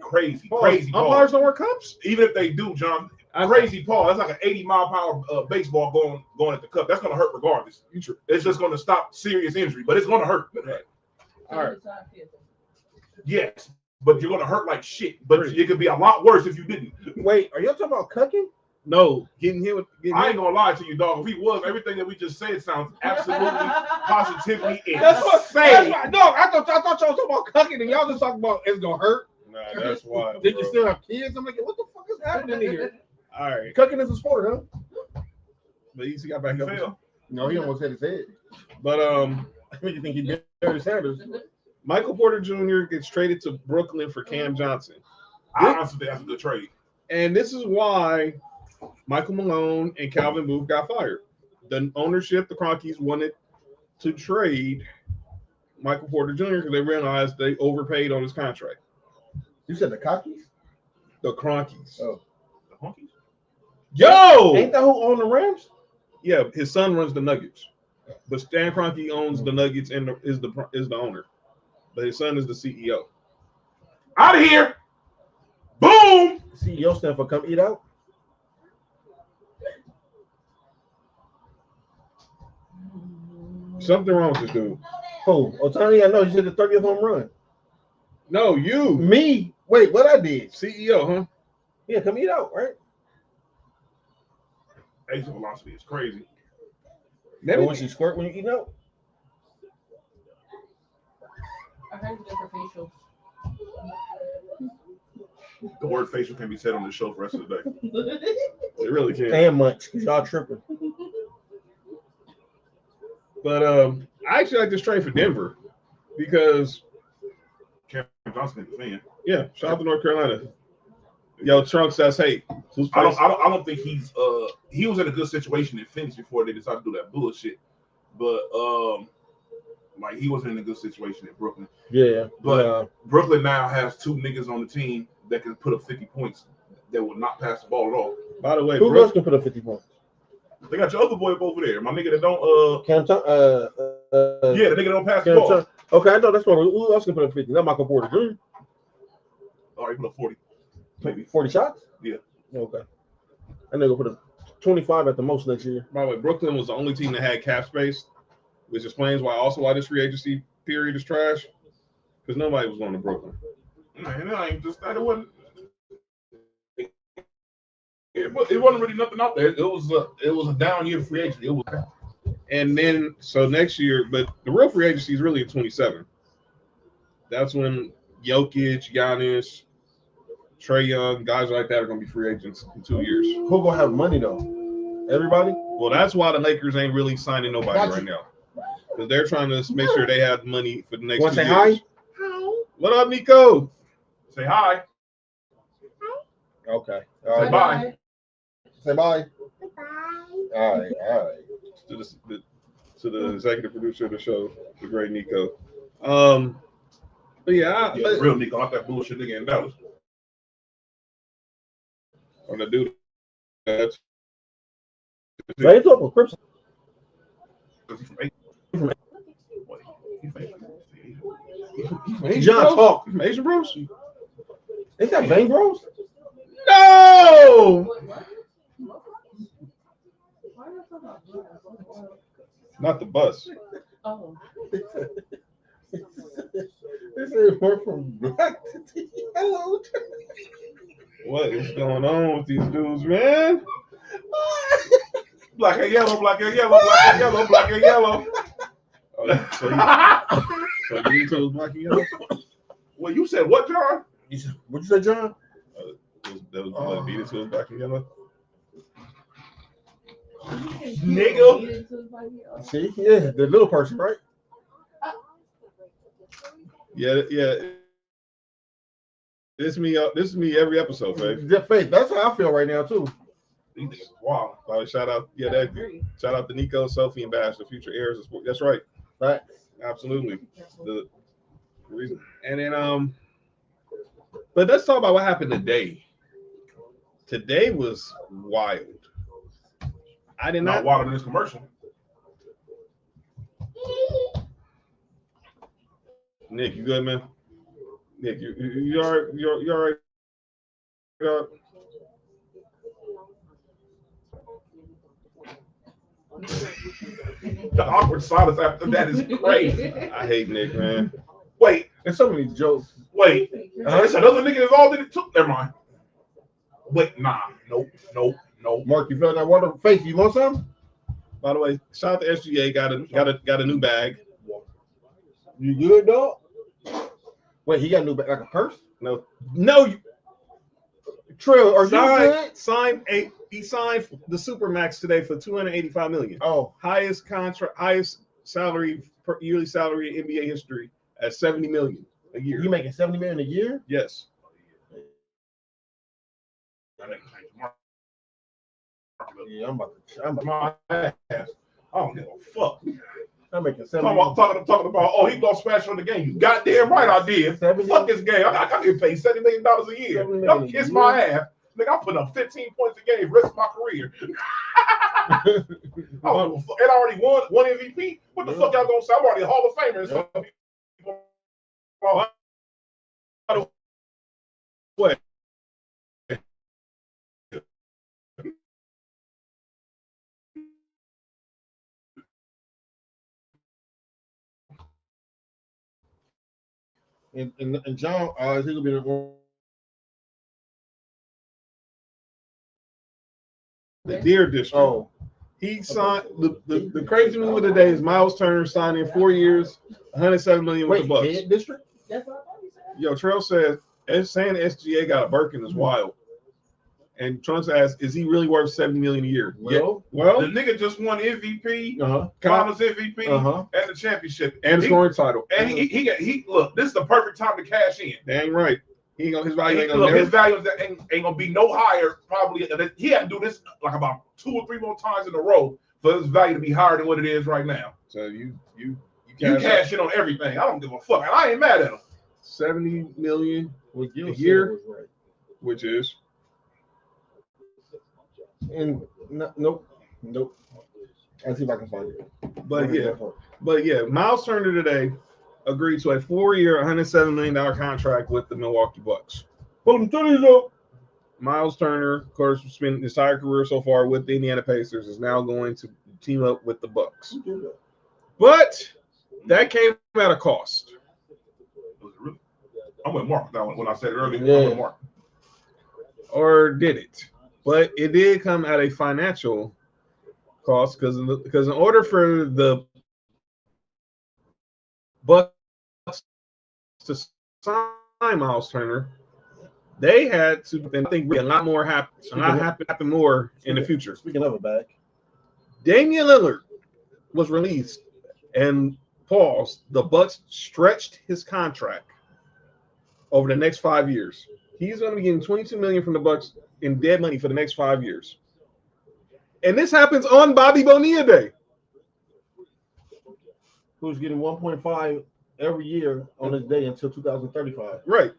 Umpires ball. don't wear cups. Even if they do, John, crazy ball. That's like an 80-mile-per-hour baseball going at the cup. That's gonna hurt regardless. It's just gonna stop serious injury, but it's gonna hurt. All right. Yes, but you're gonna hurt like shit. But it could be a lot worse if you didn't. Wait, are y'all talking about cucking? No, getting hit with. I ain't gonna lie to you, dog. If he was, everything that we just said sounds absolutely, positively insane. That's why, dog. I thought y'all was talking about cucking, and y'all just talking about it's gonna hurt. Nah, that's wild. Did you still have kids? I'm like, what the fuck is happening here? All right, Cucking is a sport, huh? but he got back up. No, he almost hit his head. But I think you think he did Barry Sanders. Michael Porter Jr. gets traded to Brooklyn for Cam Johnson, I honestly think that's a good trade. and this is why Michael Malone and Calvin Booth got fired. The ownership, the Cronkies, wanted to trade Michael Porter Jr. because they realized they overpaid on his contract. You said the cockies? The Cronkies. Oh. The Honkies? Yo! Ain't that who owned the Rams? Yeah, his son runs the Nuggets, but Stan Kroenke owns the Nuggets and is the owner, but his son is the CEO. Out of here! Boom! CEO stand for come eat out. Something wrong with this dude. Who? Otani, I know he hit the 30th home run. No, you. Me? Wait, what I did? CEO, huh? Yeah, come eat out, right? Exit velocity is crazy. And when she squirt when you eat out? I heard you different facials. The word facial can be said on the show for the rest of the day. It really can. And munch, because y'all tripping. But I actually like this trade for Denver because Cam Johnson is a fan. yeah, shout out to North Carolina. Yo, Trunks says, hey, I don't think he's he was in a good situation in Phoenix before they decided to do that bullshit. But like he wasn't in a good situation in Brooklyn. Yeah. But Brooklyn now has two niggas on the team that can put up 50 points that will not pass the ball at all. By the way, who else can put up 50 points? They got your other boy up over there. My nigga that don't Cam yeah, the nigga that don't pass the Cam ball. Okay, I know that's one. Who else can put up 50? Not Michael Porter Jr. Oh, he put up 40. Maybe 40 shots? Yeah. Okay. That nigga put up 25 at the most next year. by the way, Brooklyn was the only team that had cap space, which explains why this free agency period is trash. Because nobody was going to Brooklyn. Man, it ain't just that. It wasn't really nothing out there. It was a down year free agency. It was. And then so next year, but the real free agency is really in 27. That's when Jokic, Giannis, Trae Young, guys like that are going to be free agents in 2 years. Who gonna have money though? Everybody? Well, that's why the Lakers ain't really signing nobody right now. Because they're trying to make sure they have money for the next 2 years. Want to say hi? Hi. What up, Nico? Say hi. Okay. Say bye. Say bye. Bye. All right. To the executive producer of the show, the great Nico. But yeah, Yeah, real Nico, not that bullshit nigga in Dallas. I'm gonna do that. Hey, it's open, Crips. He's from Asian John Bros? talk. Asian Bros? Ain't that Bang Bros? No! Not the bus. Oh. This is more from black to yellow. What is going on with these dudes, man? black and yellow, black and yellow, black and yellow, black and yellow. Oh, so you told black and yellow? Well, you said what, John? What'd you say, John? That was what beat it to us black and yellow. Nigga. See, yeah, the little person, right? Yeah. This is me every episode, Faith. Yeah, Faith, that's how I feel right now too. These niggas wild. Shout out to Nico, Sophie, and Bash, the future heirs of sport. That's right. Right. Absolutely. The reason. And then but let's talk about what happened today. Today was wild. I did not wilder than this commercial. Nick, you good, man? Nick, you all right? You all right? The awkward silence after that is crazy. I hate Nick, man. Wait, There's so many jokes. wait. There's another nigga involved in it too. Never mind. Wait, nah. Nope. Mark, you felt that water? Faith, you want some? By the way, shout out to SGA. Got a new bag. You good, dog? Wait, he got a new bag, like a purse? No. Trill, are you good? He signed the Supermax today for $285 million. Oh, Highest salary yearly salary in NBA history at $70 million a year. you making $70 million a year? Yes. Yeah, I'm My ass. I don't give a fuck. I'm making $70 Talking about, oh, he gonna smash on the game. You goddamn right I did. Fuck this game. I get paid $70 million a year. $70 Y'all million kiss a my year. ass. Nigga, I put up 15 points a game rest of my career. And I already won MVP. What the fuck y'all gonna say? I'm already a Hall of Famer. So What? And John, is he gonna be the the Deer District. Oh, He signed the crazy move of the day is Miles Turner signing 4 years, $107 million with wait, the Bucks. Head District? That's what I thought you said. Yo, Trail says saying the SGA got a Birkin is wild. And Trump asked, is he really worth $70 million a year? Well, Well, The nigga just won MVP, uh-huh. Finals MVP, Uh-huh. and the championship. and scoring title. And he look. This is the perfect time to cash in. Dang right. His value ain't Look, gonna his value ain't gonna be no higher. Probably he had to do this like about 2 or 3 more times in a row for his value to be higher than what it is right now. So you You cash in on everything. I don't give a fuck. And I ain't mad at him. $70 million, What Gil A said year? was right. which is And nope. I'll see if I can find it. but yeah, Miles Turner today agreed to a 4-year, $107 million contract with the Milwaukee Bucks. Pull them titties up. Miles Turner, of course, spent his entire career so far with the Indiana Pacers, is now going to team up with the Bucks. But that came at a cost. Was it really? I'm with Mark that one when I said it earlier. Yeah. I'm with Mark. Or did it? But it did come at a financial cost because in order for the Bucks to sign Miles Turner, they had to, and I think a lot more happen more in the future. Speaking of a bag, Damian Lillard was released and paused. The Bucks stretched his contract over the next 5 years. He's going to be getting $22 million from the Bucks in dead money for the next 5 years. And this happens on Bobby Bonilla Day. who's getting 1.5 every year on his day until 2035. Right.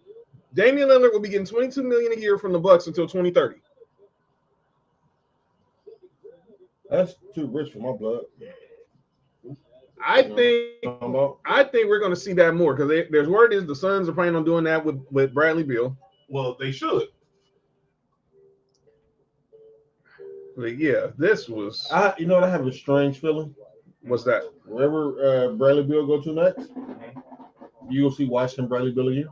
Damian Lillard will be getting $22 million a year from the Bucks until 2030. That's too rich for my blood. I think we're going to see that more because there's word is the Suns are planning on doing that with Bradley Beal. Well, they should. But yeah, this was. I have a strange feeling. What's that? Wherever Bradley Beal go to next, you'll see Washington Bradley Beal again.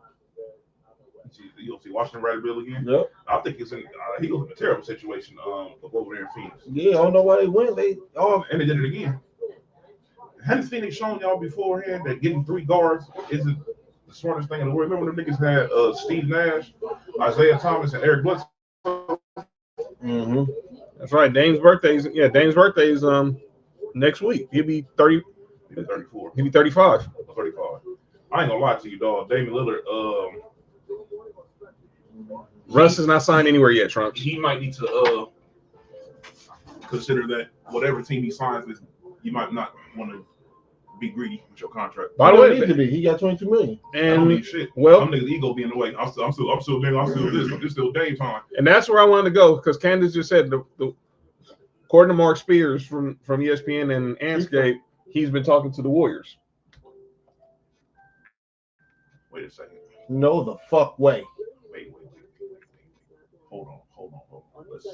You'll see Washington Bradley Beal again. Yep. I think he was in a terrible situation over there in Phoenix. Yeah, I don't know why they went. And they did it again. Hadn't Phoenix shown y'all beforehand that getting 3 guards isn't the smartest thing in the world? Remember them niggas had Steve Nash, Isaiah Thomas, and Eric Bledsoe? Mm-hmm. That's right. Dame's birthday's next week. He'll be 30. He'll be 34. He'll be 35. 35. I ain't gonna lie to you, dog. Damian Lillard, Russ is not signed anywhere yet, Trump. he might need to consider that whatever team he signs with, you might not want to be greedy with your contract. By the He way, don't need to be. He got $22 million. I don't and need shit. well, I'm niggas ego being the way. I'm still this. It's still Dame time. and that's where I wanted to go because Candace just said according to Mark Spears from ESPN and Anscape, he's been talking to the Warriors. Wait a second. No, the fuck way. Wait. Hold on. Let's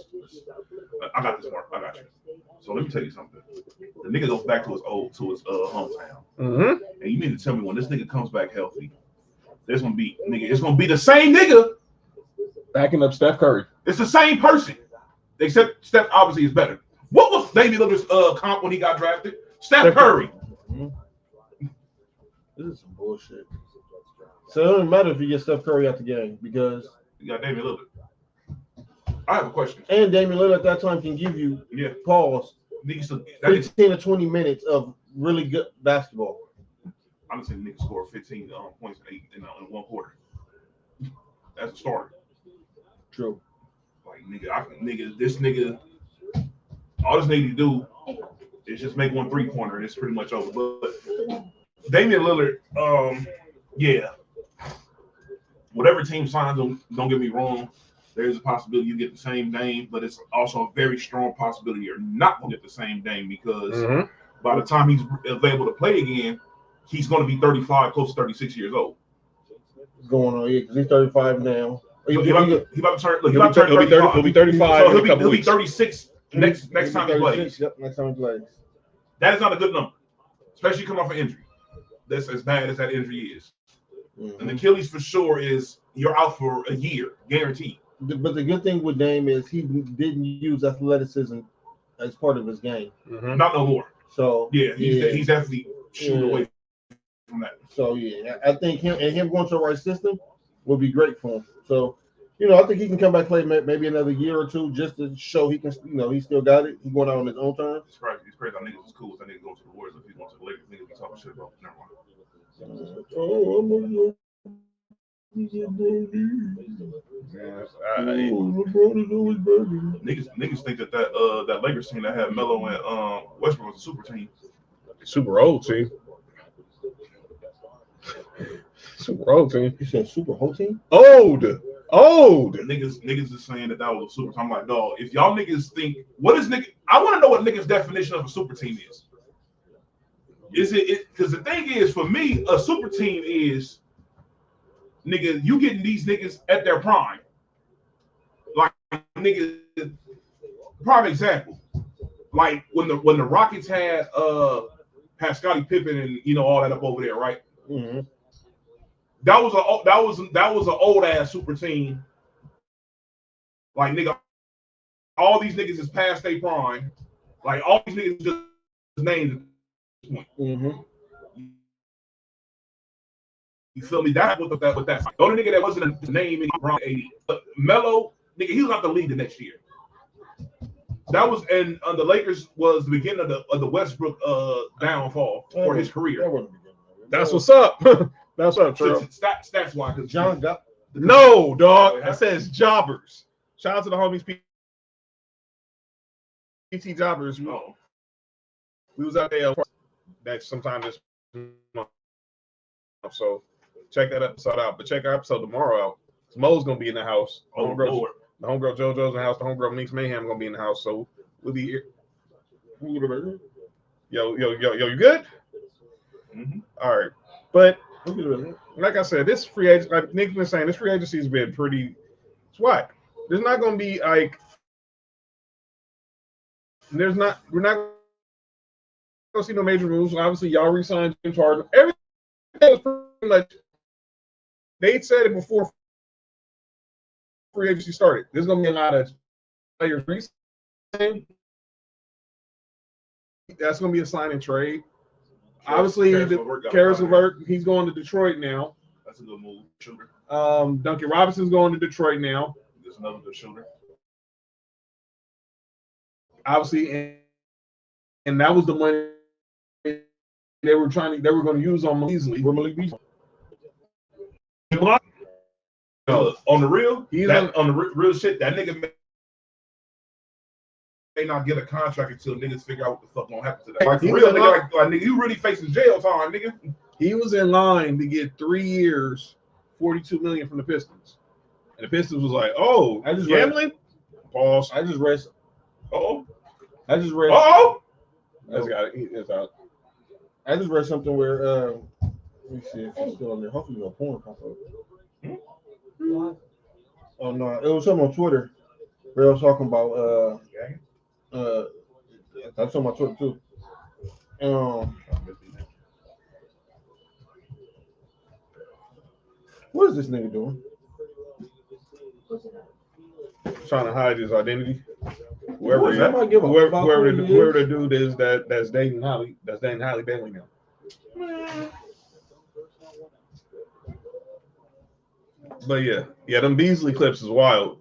I got this, Mark. I got you. So let me tell you something. The nigga goes back to his hometown. Mm-hmm. And you mean to tell me when this nigga comes back healthy, it's gonna be the same nigga Backing up Steph Curry. It's the same person, except Steph obviously is better. What was Damian Lillard's comp when he got drafted? Steph Curry. Mm-hmm. This is some bullshit. So it doesn't matter if you get Steph Curry out the game because You got Damian Lillard. I have a question. and Damian Lillard at that time can give you pause 15 to 20 minutes of really good basketball. I'm just saying niggas score 15 points in one quarter. That's a starter. True. Like this nigga, all this nigga do is just make 1 3-pointer and it's pretty much over. But Damian Lillard, whatever team signs him, don't get me wrong, there's a possibility you get the same name, but it's also a very strong possibility you're not gonna get the same name because by the time he's available to play again, he's gonna be 35, close to 36 years old. What's going on here? Because he's 35 now. He about to turn. He'll be 35. So he'll be 36 next time he plays. Yep, next time he plays. That is not a good number, especially coming off an injury. That's as bad as that injury is. Mm-hmm. An Achilles for sure is you're out for a year, guaranteed. But the good thing with Dame is he didn't use athleticism as part of his game. Mm-hmm. Not no more. So he's definitely shooting away from that. So I think him going to the right system would be great for him. So, I think he can come back play maybe another year or two just to show he can. He still got it. He's going out on his own terms. It's crazy. It's crazy. How niggas was cool with that nigga going to the Warriors. If he's going to the Lakers, niggas be talking shit about. Never mind. LeBron is always burning. Niggas think that Lakers team that had Melo and Westbrook was a super team. Super old team. Super old team. You said super whole team? Old. Niggas is saying that was a super team. I'm like, dog, if y'all niggas think, what is nigga? I want to know what niggas' definition of a super team is. Is it because the thing is, for me, a super team is, nigga, you getting these niggas at their prime. Like, nigga, prime example. Like when the Rockets had Scottie Pippen and all that up over there, right? Mm-hmm. That was an old ass super team. Like, nigga, all these niggas is past their prime. Like, all these niggas just named at this point. Mm-hmm. You feel me? That's what that. The only nigga that wasn't a name in around 80. But Melo, nigga, he was out the league the next year. That was, and the Lakers was the beginning of the Westbrook downfall for his career. That's what's up. That's what True. Stats why, because John got no dog. That says jobbers. Shout out to the homies PT jobbers. Oh. We was out there that sometime this month. So check that episode out. But check our episode tomorrow out. Mo's gonna be in the house. Oh, Lord. The homegirl JoJo's in the house. The homegirl Minx Mayhem gonna be in the house. So we'll be here. Yo, you good? Mm-hmm. All right. But like I said, this free agent, like Nick's been saying, this free agency has been pretty. It's what? There's not gonna be like. We're not gonna see no major moves. Obviously, y'all re-signed James Harden. Everything was pretty much. They said it before free agency started. There's gonna be a lot of players re-signing. That's gonna be a sign and trade. Obviously, Karis LeVert, he's going to Detroit now. That's a good move, shooter. Duncan Robinson's going to Detroit now. There's another good shooter. Obviously, and that was the money they were going to use on Malik Beasley. On the real, on the real shit, that nigga may not get a contract until niggas figure out what the fuck gonna happen to that. Like, real nigga, like nigga, you really facing jail time, nigga. He was in line to get 3 years, $42 million from the Pistons, and the Pistons was like, "Oh, I just gambling." Pause. I just read. Oh, That's got it. It's out. I just read something where let me see if it's still on there. Hopefully, no porn pop up. Oh no, it was something on Twitter where I was talking about that's on my Twitter too. What is this nigga doing? Trying to hide his identity. Whoever the dude is that's dating Holly. That's dating Holly Bailey now. But yeah, them Beasley clips is wild.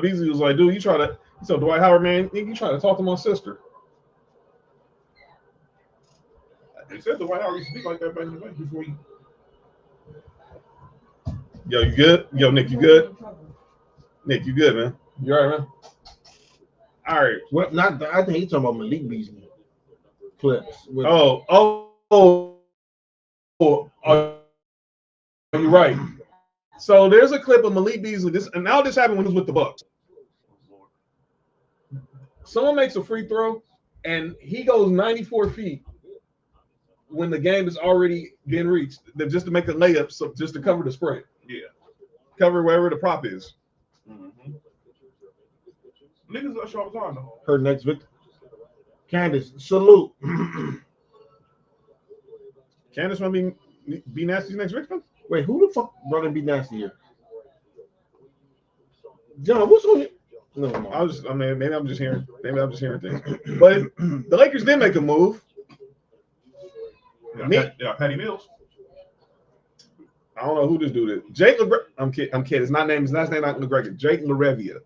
Beasley was like, dude, so Dwight Howard, man, you try to talk to my sister. They said Dwight Howard used to speak like that back in the day before he. Yo, you good? Yo, Nick, you good? Nick, you good, man? You all right, man? All right. Well, I think he's talking about Malik Beasley clips. You're right. So there's a clip of Malik Beasley. And now this happened when he was with the Bucks. Someone makes a free throw, and he goes 94 feet when the game has already been reached, just to make a layup, so just to cover the spread. Yeah. Cover wherever the prop is. Mm-hmm. Niggas are sharp time though. Her next victim. Candace, salute. Candace want to be Nasty's next victim? Wait, who the fuck brought in Be Nasty here? John, what's on it? No, I mean, maybe I'm just hearing things. But the Lakers did make a move. Patty Mills. I don't know who this dude is. Jake LeGreg. I'm kidding. His last name not McGregor. Jake LaRevia.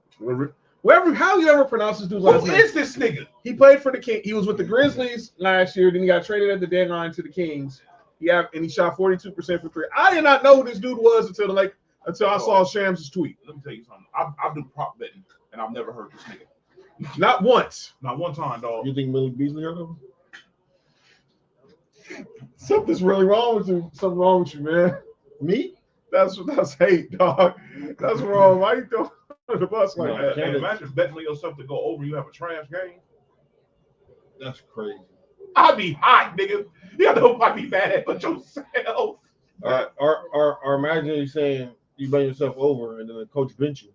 How you ever pronounce this dude's last name? Who is this nigga? He played for the King. He was with the Grizzlies last year. Then he got traded at the deadline to the Kings. He shot 42% for three. I did not know who this dude was until I saw Shams' tweet. Let me tell you something. I do prop betting, and I've never heard this nigga. Not once. Not one time, dog. You think Millie Beasley heard of him? Something's really wrong with you. Something wrong with you, man. Me? That's hate, dog. That's wrong. Why you throwing the bus like that? Hey, imagine betting on yourself to go over. You have a trash game. That's crazy. I'd be hot, nigga. You got nobody be mad at but yourself. All right, or imagine you saying you bet yourself over and then the coach bench you.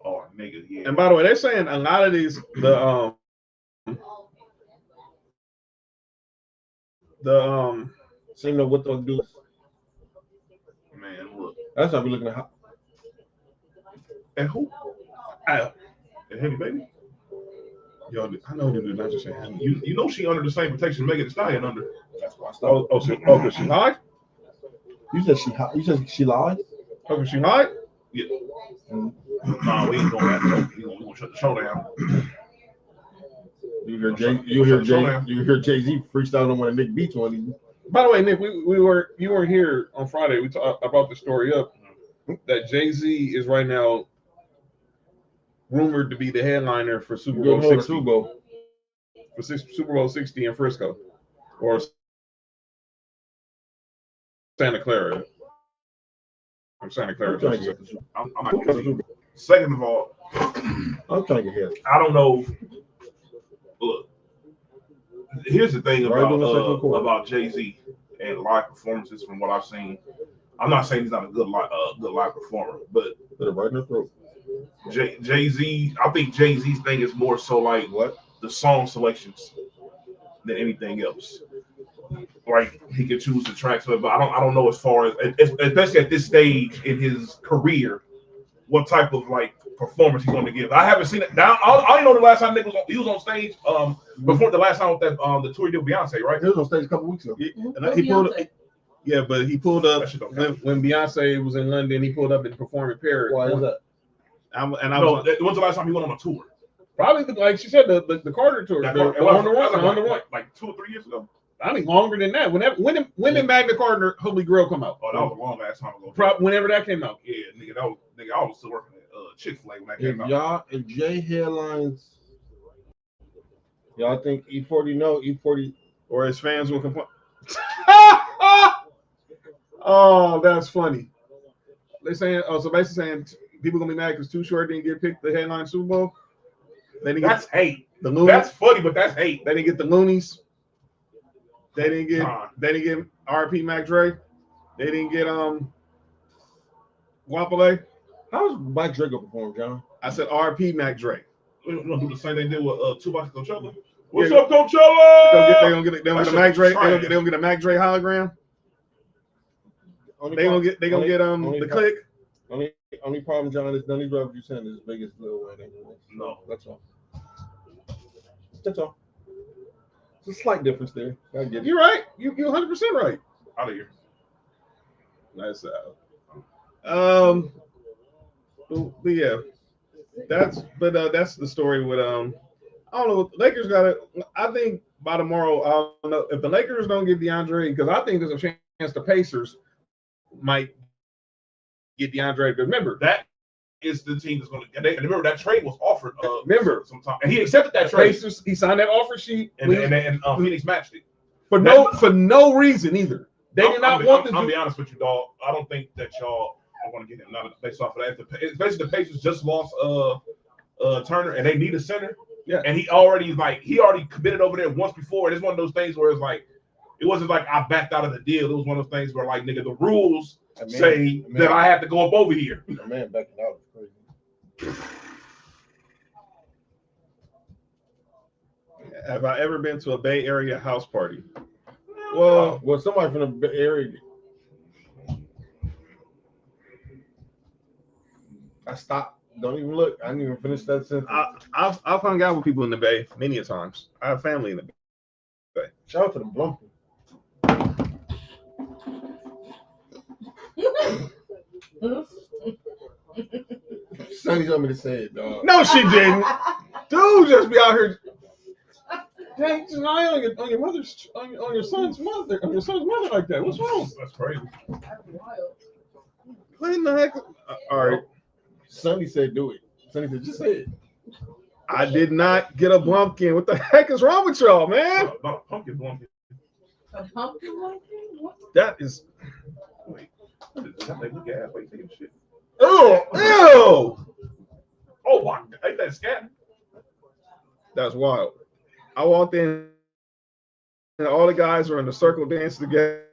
Oh, nigga, yeah. And by the way, they're saying a lot of these So you know what they'll do. Man, look. That's how we looking at. And who? And Henny Baby. Yo, I know you did not just say Henny. You know she under the same protection Megan Thee Stallion under. That's why I started. Cause she lied? You said she lied? Oh, cause she lied? Yeah. Nah, we ain't doing that. We gonna shut the show down. You hear Jay-Z freestyle on one of Nick Beats on him. By the way, Nick, you were here on Friday. We talked about the story up that Jay-Z is right now rumored to be the headliner for Super Bowl 60. For Super Bowl 60 in Frisco or Santa Clara. I'm Santa Clara. I'm not gonna. Second of all, I'm trying to get here. I don't know. Look, here's the thing about Jay-Z and live performances. From what I've seen, I'm not saying he's not a good live performer, but right in the throat. Jay-Z, I think Jay-Z's thing is more so like the song selections than anything else. Like he can choose the tracks, but I don't know as far as especially at this stage in his career, what type of like performance he's going to give. I haven't seen it. Now I know the last time Nick was on stage before the last time with that the tour he did with Beyonce, right? He was on stage a couple weeks ago. He pulled up. Yeah, but he pulled up when Beyonce was in London. He pulled up and performed in Paris. Why is that? When's the last time he went on a tour? Probably like she said, the Carter tour. On the run. Like 2 or 3 years ago. I think longer than that. When did Magna Carta Holy Grail come out? Oh, that was a long ass time ago. Whenever that came out. Yeah, nigga, I was still working at Chick-fil-A when that came out. If Jay headlines, y'all think E40 E40 or his fans will complain. Oh, that's funny. They saying so basically saying people gonna be mad because Too Short didn't get picked the headline Super Bowl. That's hate. The Loonies. That's funny, but that's hate. They didn't get the Loonies. They didn't get RP Mac Dre. They didn't get Wapale. How was Mike Dre gonna perform, John? I said RP Mac Dre. We're gonna do the same they did with Tupac and Coachella. What's up, Coachella? They gonna get a Mac Dre. They gonna get a Mac Dre hologram. They gonna get the click. Only problem, John, is none of these rappers you saying is as big as Lil Wayne. No, that's all. That's all. There's a slight difference there. I get it. You're right. You're 100% right. Out of here. Nice out. But yeah, that's the story with I don't know. Lakers got it. I think by tomorrow, I don't know if the Lakers don't get DeAndre, because I think there's a chance the Pacers might get DeAndre. Remember that is the team that's going to. And remember that trade was offered. Remember sometime, and he accepted that trade. Pacers, he signed that offer sheet, and Phoenix matched it for no reason either. They did not want to. I'll be honest with you, dog. I don't think that y'all are going to get him. Not based off of that. Basically, the Pacers just lost Turner, and they need a center. Yeah, and he already committed over there once before. And it's one of those things where it's like, it wasn't like I backed out of the deal. It was one of those things where like, nigga, the rules say that I have to go up over here. A man backing out is crazy. Have I ever been to a Bay Area house party? Well, somebody from the Bay Area. I stopped. Don't even look. I didn't even finish that sentence. I've hung out with people in the Bay many a times. I have family in the Bay. Shout out to the Blumpkin. Sonny told me to say it, dog. No, she didn't. Dude, just be out here. Dang, keep an eye on your mother's on your son's mother like that. What's wrong? That's crazy. That's wild. What in the heck? All right, Sonny said do it. Sonny said just say it. I did not get a Blumpkin. What the heck is wrong with y'all, man? Not a pumpkin blumpkin. A pumpkin pumpkin? What? That is Wait, that make me gas. Wait, taking shit. ew. Oh my, ain't that scat? That's wild. I walked in, and all the guys were in a circle dancing together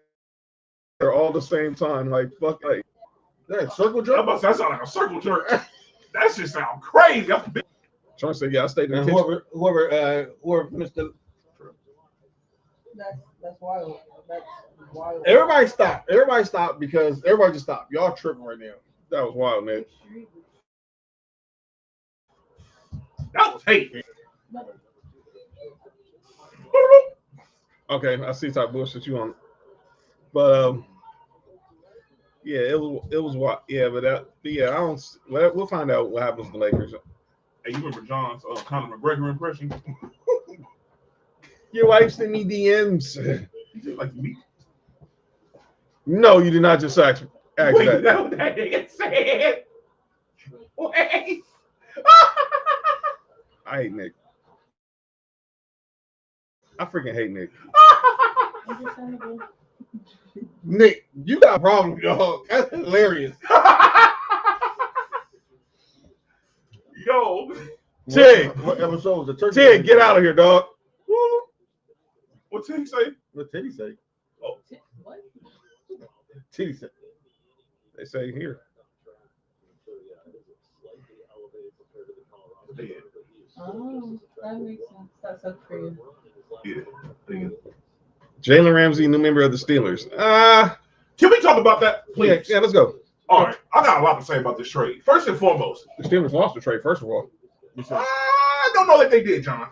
all the same time. Like fuck, like That circle That jerk. must that sound like a circle jerk. That shit sound crazy. That's big. trying to say, yeah, I stayed in the And kitchen. whoever finished the. That's wild. That's wild. Everybody stop. Everybody stop because everybody just stop. Y'all tripping right now. That was wild, man. That was hate. Okay, I see type bullshit you on, but yeah, it was what, yeah, but I don't. We'll find out what happens to the Lakers. Hey, you remember John's Conor McGregor impression? Your wife sent me DMs. He just like me. No, you did not just ask Wait, that. that's what that nigga said. Wait. I hate Nick. I freaking hate Nick. Nick, you got a problem, dog. That's hilarious. Yo. Tig, What episode was the turkey? Tig, get out of here, dog. What did he say? What Titty say? What? Titty say. They say here. Yeah. Oh, that makes sense. That's so crazy. Yeah. Jalen Ramsey, new member of the Steelers. Can we talk about that, please? Yeah, let's go. All right. I got a lot to say about this trade. First and foremost, The Steelers lost the trade, first of all. I don't know that they did, John.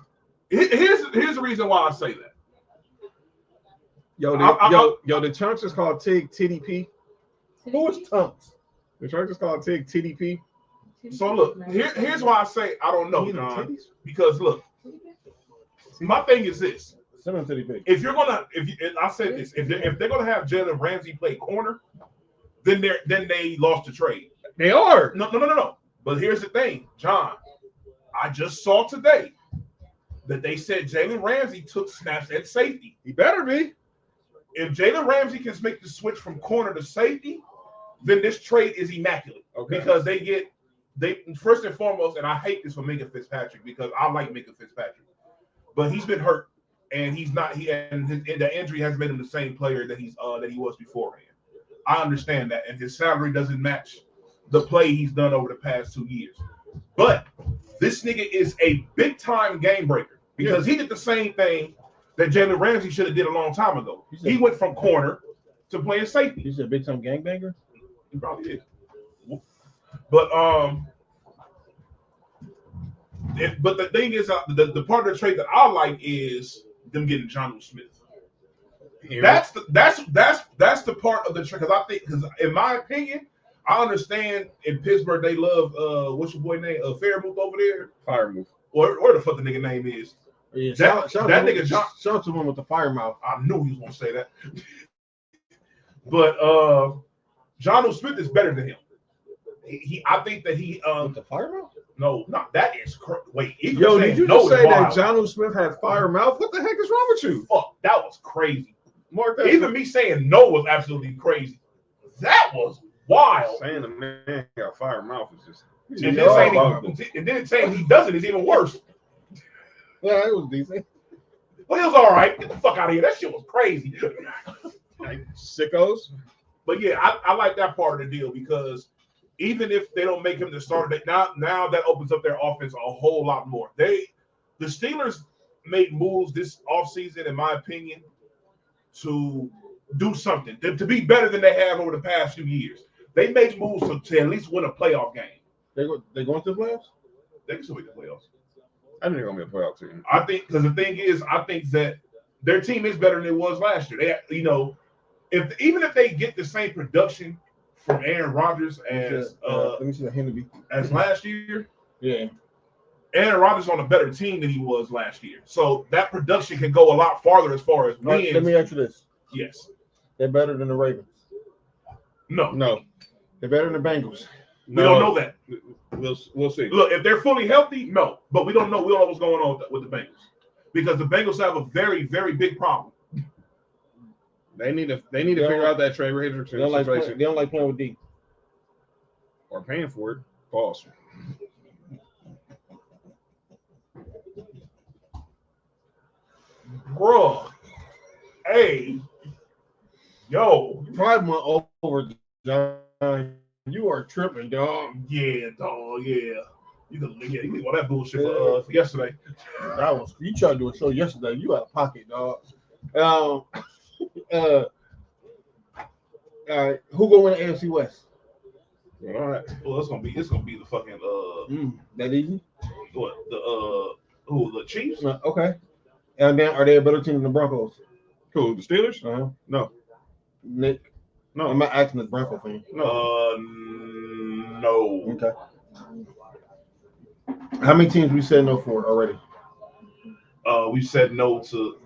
Here's the reason why I say that. Yo, the Chunks is called Tig TDP. Who is Tumps? The Chunks is called Tig TDP. So look, here's why I say I don't know, You know John. titties? Because look, my thing is this: Send him Titty Pig. if you're gonna, and I said this, if they're gonna have Jalen Ramsey play corner, then they lost the trade. They are. No. But here's the thing, John. I just saw today that they said Jalen Ramsey took snaps at safety. He better be. If Jalen Ramsey can make the switch from corner to safety, then this trade is immaculate. Okay. Because they first and foremost, and I hate this for Minka Fitzpatrick because I like Minka Fitzpatrick, but he's been hurt and he's not. The injury has made him the same player that he was beforehand. I understand that, and his salary doesn't match the play he's done over the past 2 years. But this nigga is a big time game breaker because he did the same thing that Jalen Ramsey should have did a long time ago. He went from corner to playing safety. He's a big time gangbanger. He probably is. But but the thing is, the part of the trade that I like is them getting Jonnu Smith. That's the part of the trade because in my opinion, I understand in Pittsburgh they love what's your boy name Fairmouth over there, Firemouth. or the fuck the nigga name is. Yeah, That nigga John. Shout out to him with the fire mouth. I knew he was gonna say that. But Jonnu Smith is better than him. I think that he With the fire mouth? no, not that is wait. Yo, did you just say that Jonnu Smith had fire mouth? What the heck is wrong with you? Fuck, that was crazy. Mark that. Even me saying no was absolutely crazy. That was wild. Saying the man got fire mouth is just. And then saying he doesn't is even worse. Yeah, it was decent. Well, it was all right. Get the fuck out of here. That shit was crazy. Like, sickos. But yeah, I like that part of the deal because even if they don't make him the starter, now that opens up their offense a whole lot more. The Steelers made moves this offseason, in my opinion, to do something, to be better than they have over the past few years. They made moves to at least win a playoff game. They going to the playoffs? They can still make the playoffs. I think they're gonna be a playoff team. I think because the thing is, I think that their team is better than it was last year. They, even if they get the same production from Aaron Rodgers as let me see the Henneby as last year, yeah. Aaron Rodgers on a better team than he was last year. So that production can go a lot farther as far as wins. Let me ask you this. Yes. They're better than the Ravens. No. They're better than the Bengals. We don't know that. We'll see. Look, if they're fully healthy, no. But we don't know. We don't know what's going on with the Bengals. Because the Bengals have a very, very big problem. They need to figure out that Trevor Hendrickson situation. They don't like playing with D. Or paying for it. Pause. Bruh. Hey. Yo. Pride month over, John. You are tripping, dog. Yeah, dog. Yeah. You can all that bullshit for yesterday. That was you tried to do a show yesterday. You out of pocket, dog. All right, who gonna win the AFC West? All right. Well, it's gonna be the fucking that easy? what the Chiefs? Okay. And then are they a better team than the Broncos? Who, the Steelers? No. Nick. No. I'm not asking the Bronco fan. No. Okay. How many teams we said no for already? We said no to.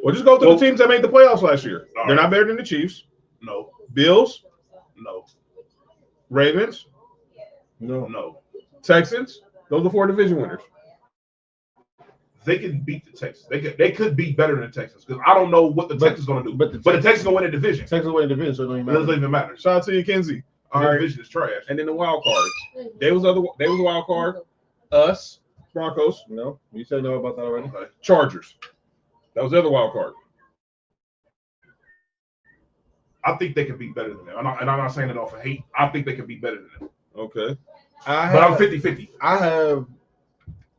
Well, just go through the teams that made the playoffs last year. They're not better than the Chiefs. No. Bills? No. Ravens? No. Texans? Those are 4 division winners. They can beat the Texans. They could be better than the Texans because I don't know what the Texans going to do. But the Texans going to win the division. Texans win the division, so it doesn't even matter. Shout out to you, Kenzie. All right. Division is trash. And then the wild cards. They was a wild card. Us, Broncos. No, you said no about that already. Okay. Chargers. That was the other wild card. I think they could be better than them. And I'm not saying it off of hate. I think they could be better than them. Okay. But I'm 50-50. I have.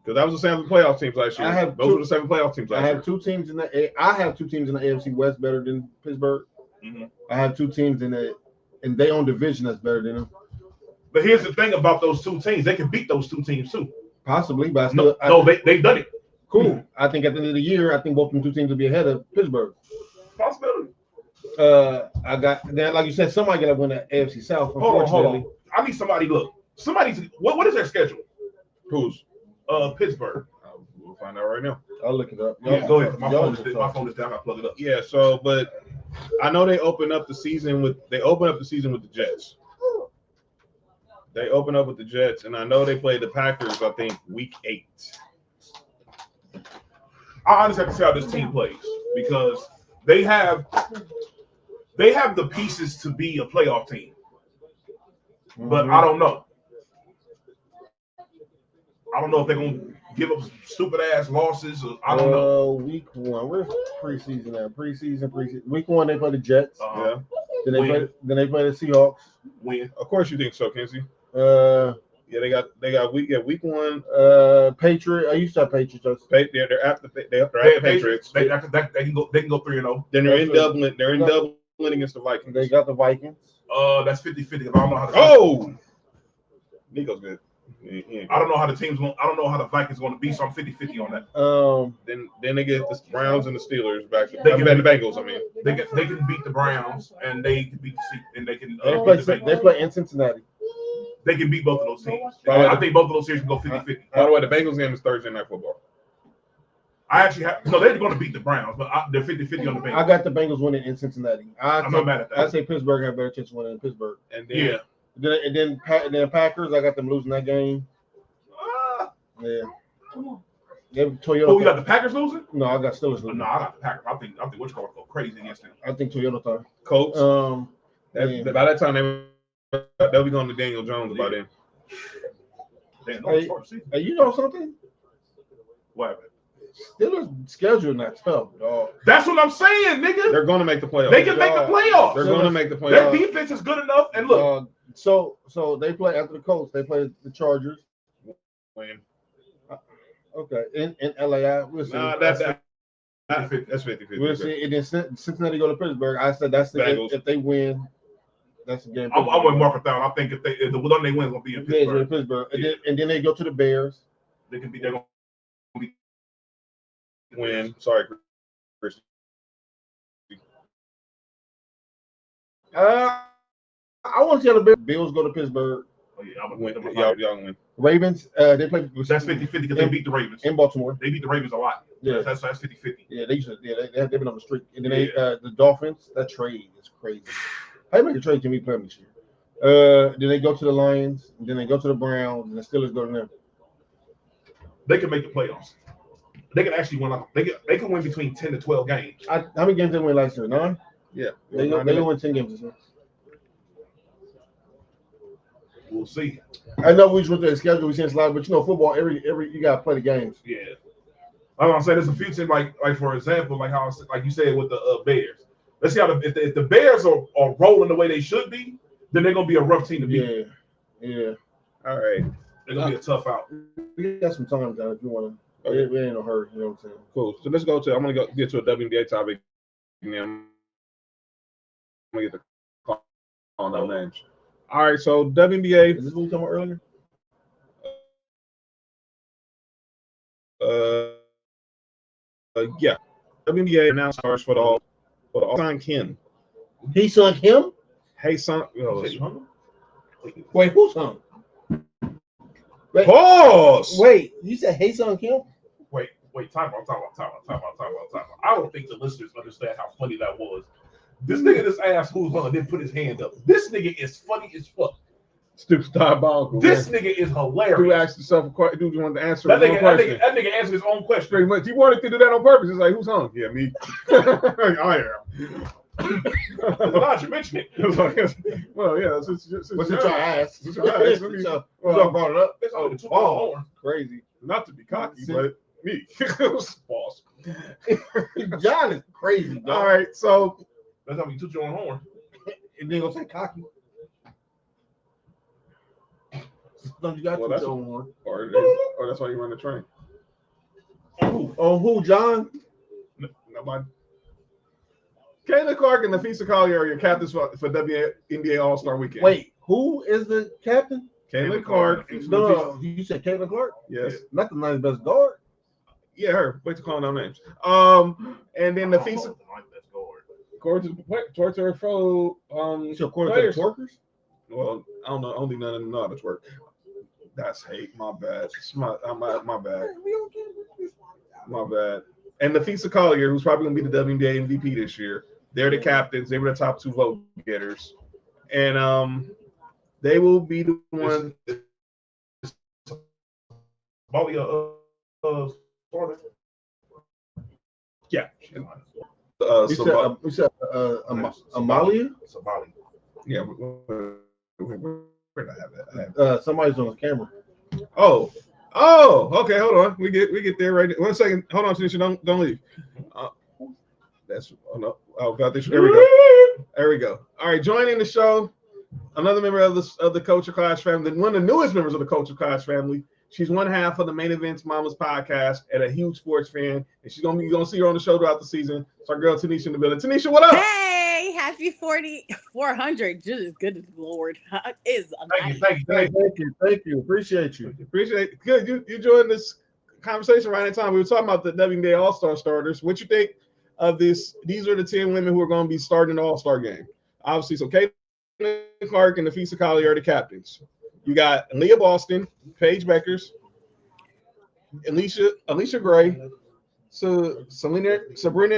Because that was the 7 playoff teams last year. Those were the 7 playoff teams last year. I have 2 teams in the. I have 2 teams in the AFC West better than Pittsburgh. Mm-hmm. I have 2 teams in their own division that's better than them. But here's the thing about those 2 teams: they can beat those 2 teams too. Possibly, but they've done it. Cool. I think at the end of the year, I think both of them 2 teams will be ahead of Pittsburgh. Possibility. I got then, like you said, somebody got to win the AFC South. Hold on. I need somebody. Look, what is their schedule? Who's? Pittsburgh. We'll find out right now. I'll look it up. Yeah, go ahead. My phone is down. I plug it up. Yeah. So, but I know they opened up the season with the Jets. They opened up with the Jets, and I know they played the Packers. I think week 8. I honestly have to see how this team plays because they have the pieces to be a playoff team, but I don't know. I don't know if they're gonna give up stupid ass losses. Or, I don't know. Week 1, where's preseason at? Preseason. Week 1 they play the Jets. Yeah. Then they play the Seahawks. Win. Of course you think so, Kenzie. Yeah, they got week 1. Patriot. I used to have Patriots. They're at the Patriots. They can go 3-0. Then they're in Dublin. They're in Dublin against the Vikings. They got the Vikings. That's 50-50. I don't know how to. Oh, Nico's good. I don't know how the team's going. I don't know how the Vikings going to be. So I'm 50-50 on that. Then they get the Browns and the Steelers back. The Bengals. I mean, they can beat the Browns and they can beat they can. They play in Cincinnati. They can beat both of those teams. I think both of those teams can go 50-50. By the way, the Bengals game is Thursday Night Football. I actually they're going to beat the Browns, but they're 50-50 on the Bengals. I got the Bengals winning in Cincinnati. I'm not mad at that. I say Pittsburgh have a better chance of winning in Pittsburgh. And then, then Packers, I got them losing that game. Yeah. Toyota. Oh, you got the Packers losing? No, I got Steelers losing. No, I got the Packers. I think which going to go crazy against them. I think Toyota time. Colts. By that time they'll be going to Daniel Jones by then. Hey, you know something? What happened? Steelers schedule not tough, dog. That's what I'm saying, nigga. They're going to make the playoffs. They can make the playoffs. They're going to make the playoffs. Their defense is good enough. And look, so they play after the Colts. They play the Chargers. Win. Okay, in LA, we'll see. That's 50-50. We'll see. And then Cincinnati go to Pittsburgh. I said that's if they win. That's a game. I wouldn't mark it down. I think if the one they win is gonna be in Pittsburgh. Pittsburgh. And then they go to the Bears. They're gonna be Win. Sorry, Chris. I want to see how the Bills go to Pittsburgh. Oh, yeah, I'm Win. gonna Y'all win. Ravens, they play. That's 50-50 because they beat the Ravens. In Baltimore. They beat the Ravens a lot. Yeah. That's 50-50. Yeah, they've been on the streak. And then the Dolphins, that trade is crazy. How you make a trade Jimmy play this year? Then they go to the Lions, and then they go to the Browns, and the Steelers go to them. They can make the playoffs. They can actually win. They can win between 10 to 12 games. How many games they win last year? 9? Yeah. They can win 10 games this year. We'll see. I know we just went to the schedule, we seen slide, but football, every you gotta play the games. Yeah. I'm gonna say there's a few things like for example, like how you said with the Bears. Let's see how if the Bears are rolling the way they should be, then they're gonna be a rough team to beat. Yeah. All right. They're gonna be a tough out. We got some time, guys, if you wanna. Okay. We ain't no hurry, you know what I'm saying? Cool. So let's go to. I'm gonna get to a WNBA topic. And then I'm gonna get the call down names. All right. So WNBA. Is this what we talking about earlier? Yeah. WNBA announced stars for the all-time Kim. He sung him? Hey, son. Wait, who's sung? Pause. Wait, you said Hey Sung Kim? Wait, time out. I don't think the listeners understand how funny that was. This nigga just asked who's on, then put his hand up. This nigga is funny as fuck. Stupid diabolical. This nigga is hilarious. Dude asked himself a question. Dude wanted to answer that his own question. That nigga answered his own question. Pretty much. He wanted to do that on purpose. It's like, who's hung? Yeah, me. I am. Glad you mentioned it. Well, yeah. What's it y'all asked? Y'all brought it up. Oh, crazy. Not to be cocky, but me. False. John is crazy, dog. All right, so that's how you took your own horn. And then gonna say cocky. No, you got well, to that's your own horn. Or that's why you run the train. Oh, who, John? Nobody. Caitlin Clark and Nafisa Collier are your captains for WNBA All-Star Weekend. Wait, who is the captain? Caitlin Clark. No, you said Caitlin Clark? Yes. Not the ninth best guard. Yeah, her. Wait to call down names. And then Nafisa. According to her fellow So according to the twerkers? Well, I don't know. Only none of them know how to twerk. That's hate. My bad. My bad. My bad. And Nafisa Collier, who's probably going to be the WNBA MVP this year, they're the captains. They were the top 2 vote getters, and they will be the one. Yeah. You said Amalia? Sabali. Yeah. Where did I have that? Somebody's on the camera. Oh, okay. Hold on. We get there right. 1 second. Hold on, Tanisha. Don't leave. That's about this. There we go. There we go. All right. Joining the show, another member of the Culture Clash family, one of the newest members of the Culture Clash family. She's one half of the Main Events Mamas podcast and a huge sports fan, and you're gonna see her on the show throughout the season. It's our girl Tanisha in the building. Tanisha, what up? Hey, happy 400. Just good Lord. Is Thank you. Appreciate you. Good. You joined this conversation right in time. We were talking about the WNBA All-Star starters. What you think of this? These are the 10 women who are going to be starting the All-Star game. Obviously, so Caitlin Clark and Nafisa Collier are the captains. You got Leah Boston, Paige Beckers, Alicia Gray, Sabrina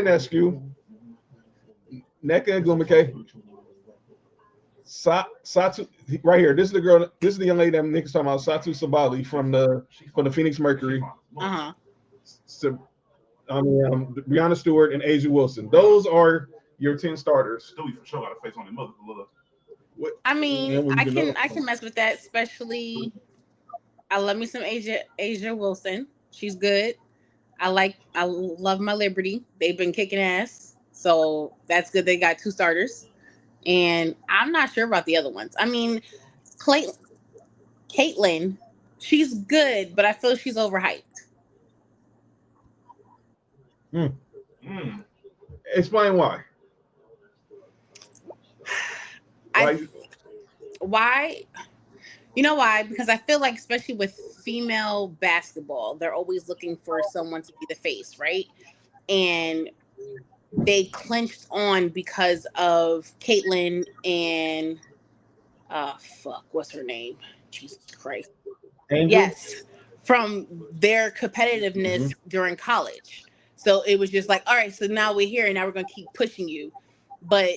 Nescu, Nneka Ogwumike, Satu, right here. This is the girl. This is the young lady that Nick's talking about. Satu Sabali from the Phoenix Mercury. So, Brianna Stewart and Asia Wilson. Those are your 10 starters. Stewie for sure got a face on his mother. I mean, I can mess with that, especially I love me some Asia Wilson. She's good. I love my Liberty. They've been kicking ass. So that's good. They got 2 starters. And I'm not sure about the other ones. I mean, Caitlin, she's good, but I feel she's overhyped. Explain why. Why? You know why? Because I feel like, especially with female basketball, they're always looking for someone to be the face, right? And they clinched on because of Caitlyn and what's her name? Jesus Christ. Angel? Yes, from their competitiveness during college. So it was just like, all right, so now we're here and now we're going to keep pushing you. But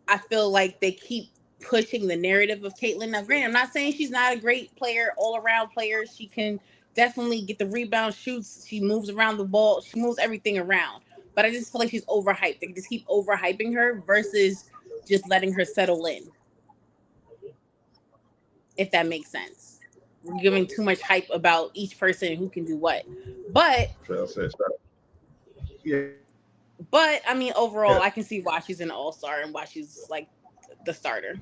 I feel like they keep pushing the narrative of Caitlyn. Now, granted, I'm not saying she's not a great player, all-around player. She can definitely get the rebound, shoots. She moves around the ball. She moves everything around. But I just feel like she's overhyped. They just keep overhyping her versus just letting her settle in. If that makes sense. We're giving too much hype about each person who can do what. But yeah. But I mean, overall, I can see why she's an all-star and why she's like the starter.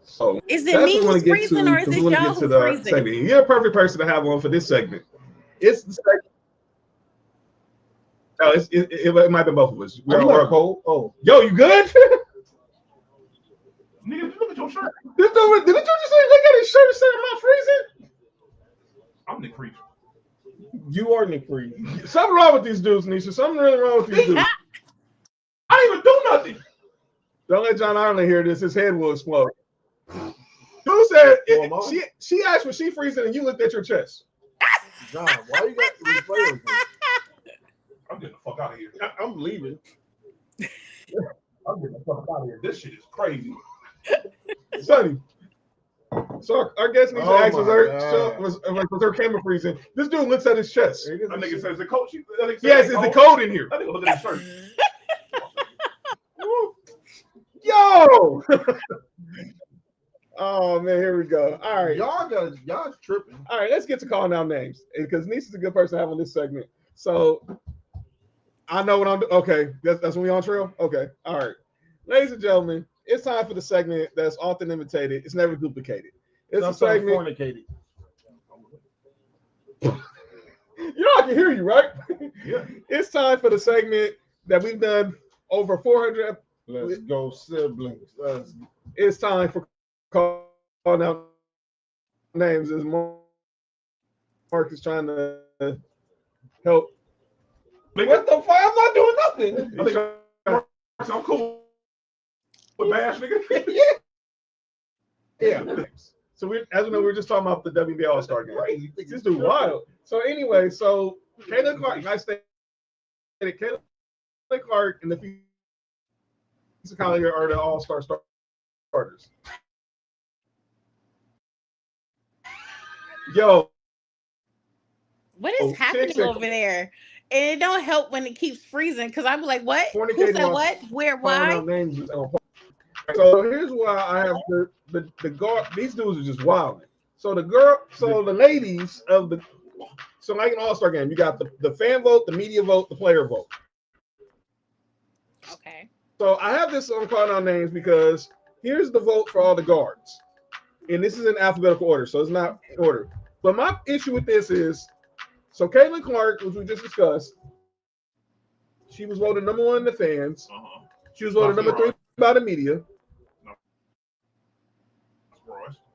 So is it me who's freezing or is it y'all who's freezing? Segment. You're a perfect person to have on for this segment. It's the segment. No, it might be both of us. We're all cold. Oh, yo, you good? Nigga, look at your shirt. Didn't you just say they got his shirt saying I'm not freezing? I'm Nick Freeze. You are Nick Freeze. Something wrong with these dudes, Nisha. Something really wrong with these dudes. I didn't even do nothing. Don't let John Ireland hear this. His head will explode. Who said she asked was she freezing and you looked at your chest? John, why you got to replay with me? I'm getting the fuck out of here. I'm leaving. I'm getting the fuck out of here. This shit is crazy. Sonny. So our guest needs to ask was her camera freezing. This dude looks at his chest. That nigga says the coach. Yes, it's the code in here. That nigga look at his shirt. Yo! Oh man, here we go. All right, y'all tripping. All right, let's get to calling out names because Nisha's a good person to have on this segment. So I know what I'm doing. Okay, that's when we on trail. Okay, all right, ladies and gentlemen, it's time for the segment that's often imitated. It's never duplicated. It's a segment. Fornicated. You know I can hear you, right? Yeah. It's time for the segment that we've done over 400. Let's go, siblings. It's time for calling out names as Mark is trying to help. What the fuck? I'm not doing nothing. I'm cool with Bash, nigga. Yeah. So as we know, we're just talking about the WNBA All-Star game. This dude wild. So anyway, so Caitlin Clark, I stated Caitlin Clark and the Phoenix Collier are the All-Star starters. Yo. What is happening over there? And it don't help when it keeps freezing because I'm like, what? Who said what? Where? Why? So here's why I have the guard. These dudes are just wilding. So the ladies of the like an All-Star game, you got the fan vote, the media vote, the player vote. Okay. So I have this on calling out names because here's the vote for all the guards, and this is in alphabetical order, so it's not in order. But my issue with this is, so Caitlin Clark, which we just discussed, she was voted number 1 in the fans. She was voted number 3 by the media.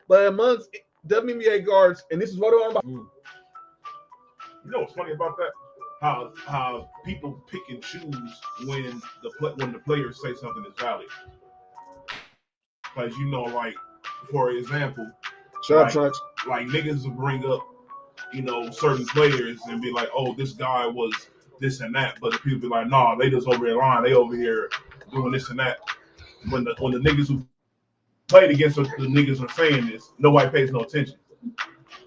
But amongst WNBA guards, and this is voted on by. You know what's funny about that? How people pick and choose when the players say something is valid. Because like for example, like niggas will bring up, certain players and be like, oh, this guy was this and that, but the people be like, nah, they just over here lying, they over here doing this and that. When the niggas who played against the niggas are saying this, nobody pays no attention.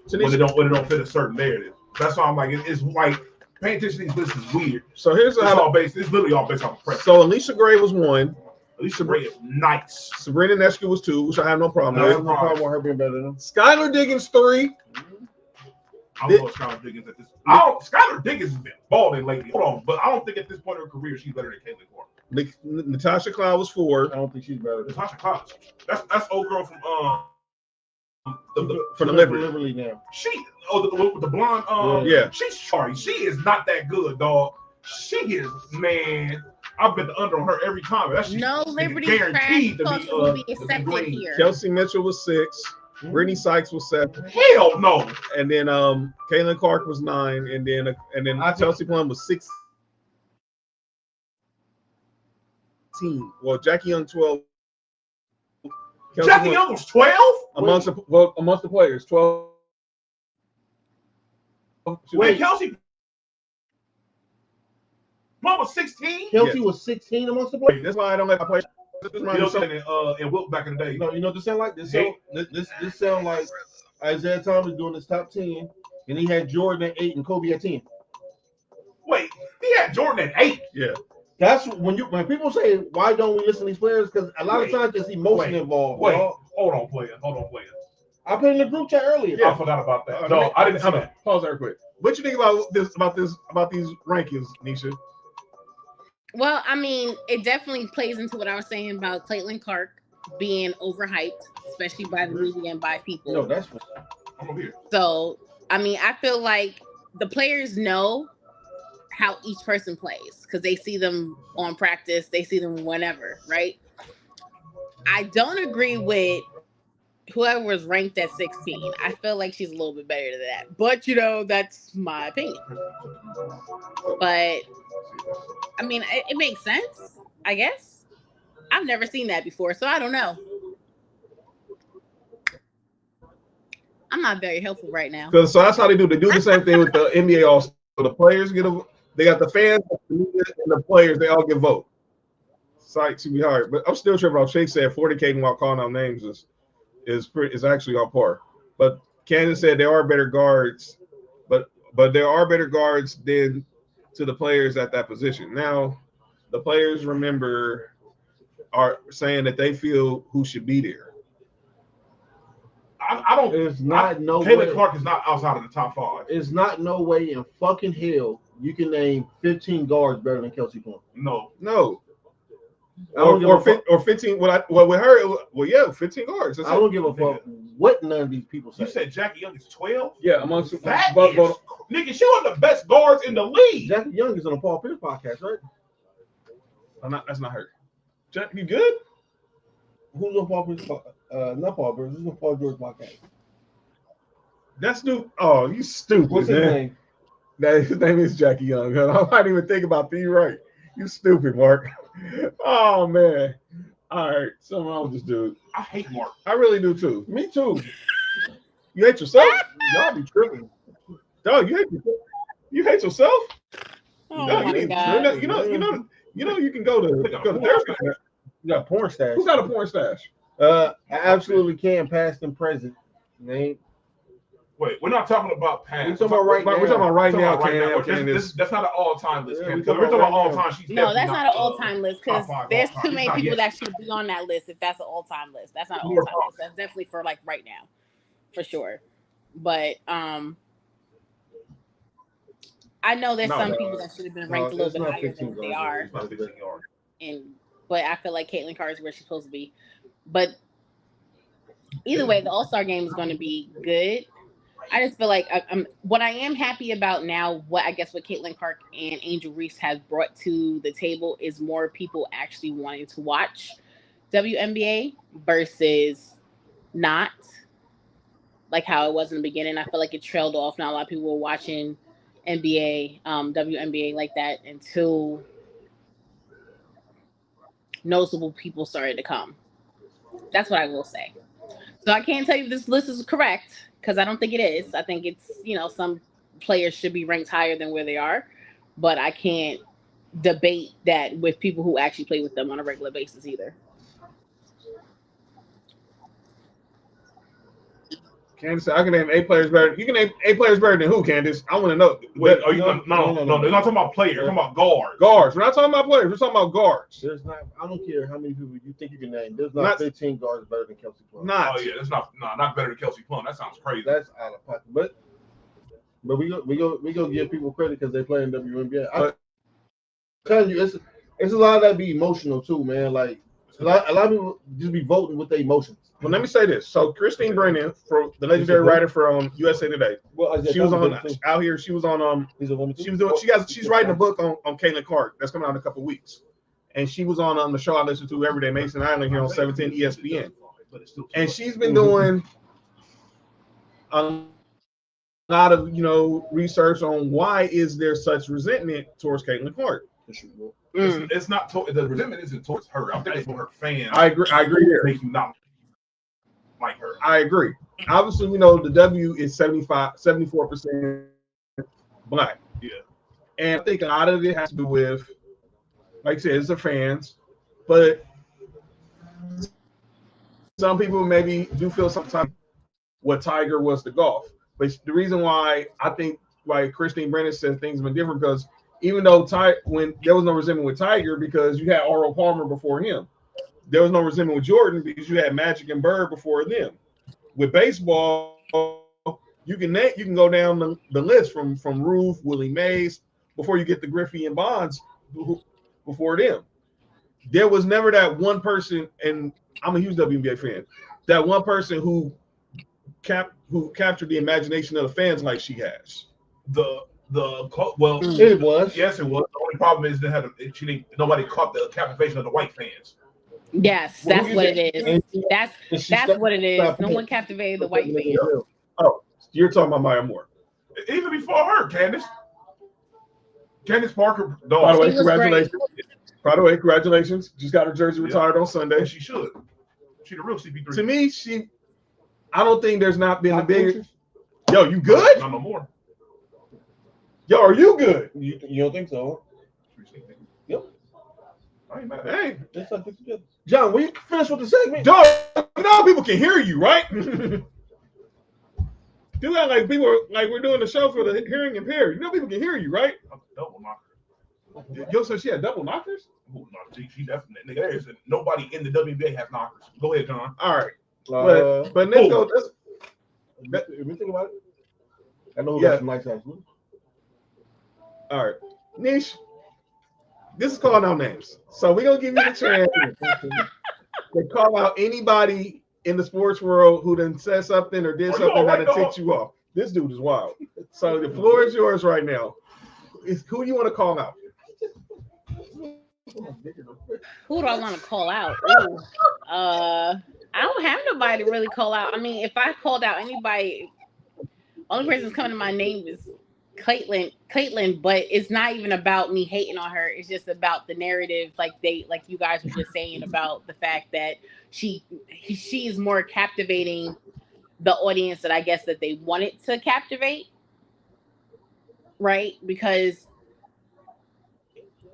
When it don't fit a certain narrative. That's why I'm like, it's like paying attention to these lists is weird. So here's it's literally all based off of press. So Alicia Gray was 1. Alicia Gray is nice. Sabrina Nescu was 2, which I have no problem with. I have no problem with her being better than them. Skylar Diggins 3. I don't know Skylar Diggins at this. Skylar Diggins has been balling lately. Hold on, but I don't think at this point in her career she's better than Caitlin Clark. Natasha Cloud was 4. I don't think she's better. Natasha Cloud. That's old girl from the Liberty now. She the blonde yeah. She's sorry. She is not that good, dog. She is, man. I bet the under on her every time. That shit No is Liberty guaranteed trash to will be be accepted green. here. Kelsey Mitchell was 6. Brittany Sykes was 7. Hell no. And then Caitlin Clark was 9. And then Chelsea Plum was 16. Well, Jackie Young 12. Kelsey Jackie Plum, Young was 12? amongst the players, 12. Wait, Kelsey Plum was 16? Kelsey was 16 amongst the players. That's why I don't let my players. You know, and Wilt back in the day. You know what this sound like? This sound like Isaiah Thomas doing his top 10, and he had Jordan at 8 and Kobe at 10. Wait, he had Jordan at 8. Yeah. That's when people say, why don't we listen to these players? Because a lot of times there's emotion involved. Wait, hold on, player. I put in the group chat earlier. Yeah. I forgot about that. No, I didn't see that. Pause there quick. What you think about these rankings, Nisha? Well, I mean, it definitely plays into what I was saying about Caitlin Clark being overhyped, especially by the media and by people. No, that's I'm over here. So, I mean, I feel like the players know how each person plays because they see them on practice, they see them whenever, right? I don't agree with whoever was ranked at 16. I feel like she's a little bit better than that. But, that's my opinion. But, I mean, it makes sense, I guess. I've never seen that before, so I don't know. I'm not very helpful right now. So that's how they do. They do the same thing with the NBA All-Star. The players they got the fans, the media, and the players. They all get vote. Site should be hard, but I'm still tripping off. Shake said 40K while calling out names is actually on par. But Candace said there are better guards, but there are better guards than to the players at that position. Now, the players are saying that they feel who should be there. I don't. There's not no way. Caitlin Clark is not outside of the top 5. It's not no way in fucking hell you can name 15 guards better than Kelsey Plum. No. Or 15. With her, 15 guards. I don't give a fuck what none of these people say. You said Jackie Young is 12? Yeah, amongst that nigga, she one of the best guards in the league. Jackie Young is on the Paul Pierce podcast, right? That's not her. Jack, you good? Who's on Paul Pierce? Not Paul Pierce. Who's on Paul George podcast? That's new. Oh, you stupid. What's his name? His name is Jackie Young. I might even think about you right. You stupid, Mark. Oh man. All right, something wrong with this dude. I hate Mark. I really do too. Me too. You hate yourself? Y'all be tripping. Dog, you hate yourself? Oh Dog, my God. you know you can go to therapy. You got a porn stash. Who's got a porn stash? I absolutely can, past and present. Name. Wait, we're not talking about past. We're talking about right now. We're talking about right now. That's not an all-time list. Yeah, We're talking about all-time. No, that's not an all-time list because there's too many people yet. that should be on that list if that's an all-time list. That's not an all-time list. That's definitely for like right now, for sure. But I know there's some people that should have been ranked a little bit higher than they are. But I feel like Caitlin Clark is where she's supposed to be. But either way, the All-Star game is going to be good. I just feel like what I am happy about now, what Caitlin Clark and Angel Reese has brought to the table is more people actually wanting to watch WNBA versus not like how it was in the beginning. I feel like it trailed off. Not a lot of people were watching NBA, WNBA like that until noticeable people started to come. That's what I will say. So I can't tell you if this list is correct because I don't think it is. I think it's, some players should be ranked higher than where they are, but I can't debate that with people who actually play with them on a regular basis either. Candace, I can name 8 players better. You can name 8 players better than who, Candace? I want to know. Wait, are you no, they're not talking about players. They're talking about guards. Guards. We're not talking about players. We're talking about guards. There's not. I don't care how many people you think you can name. There's not 15 guards better than Kelsey Plum. Oh yeah, that's not better than Kelsey Plum. That sounds crazy. That's out of pocket. But we go give people credit because they play in WNBA. I'm telling you, it's a lot of that be emotional too, man. Like A lot of people just be voting with their emotions. Well, let me say this. So Christine Brennan, for the legendary writer for USA Today, she was on out here. She was on she was doing. She's writing a book on Caitlin Clark that's coming out in a couple of weeks, and she was on the show I listen to every day, Mason Island here on 17 ESPN, and she's been doing a lot of research on why is there such resentment towards Caitlin Clark. It's not the resentment isn't towards her. I think it's for her fans. I agree there. Make you not like her. I agree. Obviously, the W is 74% black. Yeah. And I think a lot of it has to do with, like I said, it's the fans. But some people maybe do feel sometimes what Tiger was to golf. But the reason why I think Christine Brennan says things have been different because even though when there was no resentment with Tiger because you had Arnold Palmer before him, there was no resentment with Jordan because you had Magic and Bird before them. With baseball, you can go down the list from Ruth, Willie Mays, before you get to Griffey and Bonds before them. There was never that one person, and I'm a huge WNBA fan, that one person who captured the imagination of the fans like she has. It was. Yes, it was. The only problem is nobody caught the captivation of the white fans. Yes, that's what it is. That's what it is. No one captivated the white fans. Oh, you're talking about Maya Moore. Even before her, Candace Parker. By the way, congratulations. By the way, congratulations. Just got her jersey retired on Sunday. And she should. She's the real CP3. To me, I don't think there's not been a big. Yo, you good? Not no more. Yo, are you good? You don't think so? Yep. I ain't mad at Hey, John, will you finish with the segment? Dog, people can hear you, right? Do that like people we're doing the show for the hearing impaired. People can hear you, right? Double knocker. Yo, so she had double knockers? She definitely. There isn't nobody in the WNBA has knockers. Go ahead, John. All right. But let's go. If you think about it, I know who got some nice ass moves. All right. Nish, this is calling out names. So we're going to give you the chance to call out anybody in the sports world who done said something or did something that ticked you off. This dude is wild. So the floor is yours right now. Who do you want to call out? Who do I want to call out? I don't have nobody to really call out. I mean, if I called out anybody, only person that's coming to my name is Caitlin, but it's not even about me hating on her. It's just about the narrative, like you guys were just saying about the fact that she is more captivating the audience that I guess that they wanted to captivate, right? Because,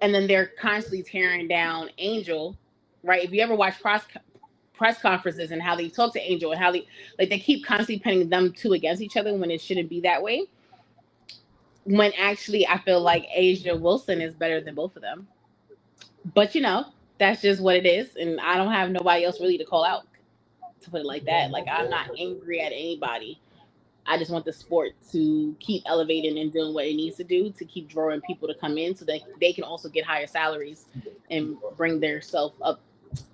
and then they're constantly tearing down Angel, right? If you ever watch press conferences and how they talk to Angel and how they keep constantly pitting them two against each other when it shouldn't be that way. When actually I feel like Asia Wilson is better than both of them. But that's just what it is. And I don't have nobody else really to call out, to put it like that. Like, I'm not angry at anybody. I just want the sport to keep elevating and doing what it needs to do to keep drawing people to come in so that they can also get higher salaries and bring their self up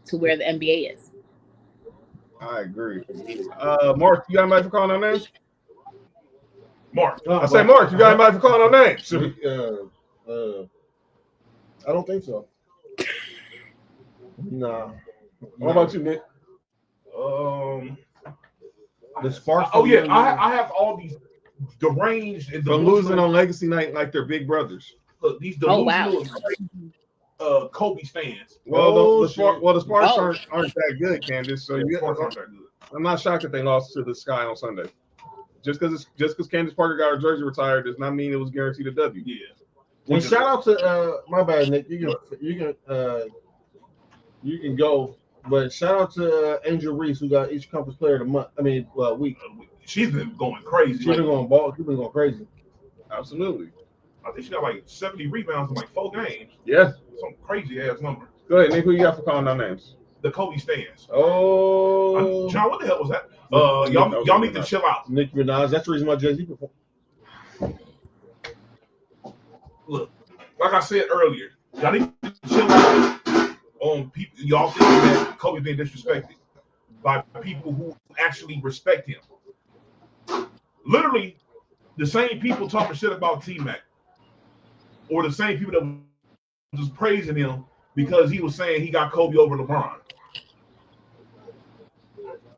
to where the NBA is. I agree. Mark, you got anybody for calling on names? Mark. I say, Mark, you got anybody for calling on names? I don't think so. Nah. What about you, Nick? The Sparks. Oh yeah, I have all these deranged and from losing on Legacy Night like they're big brothers. These delusional Kobe fans. Well, the Sparks aren't that good, Candace. So I'm not shocked that they lost to the Sky on Sunday. Just because Candace Parker got her jersey retired does not mean it was guaranteed a W. Yeah. And shout out to my bad, Nick. You can go, but shout out to Angel Reese who got East Conference Player of the Month. I mean, week. She's been going crazy. She's been going crazy. Absolutely. I think she got like 70 rebounds in like 4 games. Yeah. Some crazy ass number. Go ahead, Nick. Who you got for calling our names? The Kobe stands. Oh. John, what the hell was that? Y'all need to chill out. Nicki Minaj. That's the reason why Jay-Z performed. Look, like I said earlier, y'all need to chill out on people. Y'all think that Kobe being disrespected by people who actually respect him. Literally, the same people talking shit about T-Mac, or the same people that was just praising him because he was saying he got Kobe over LeBron.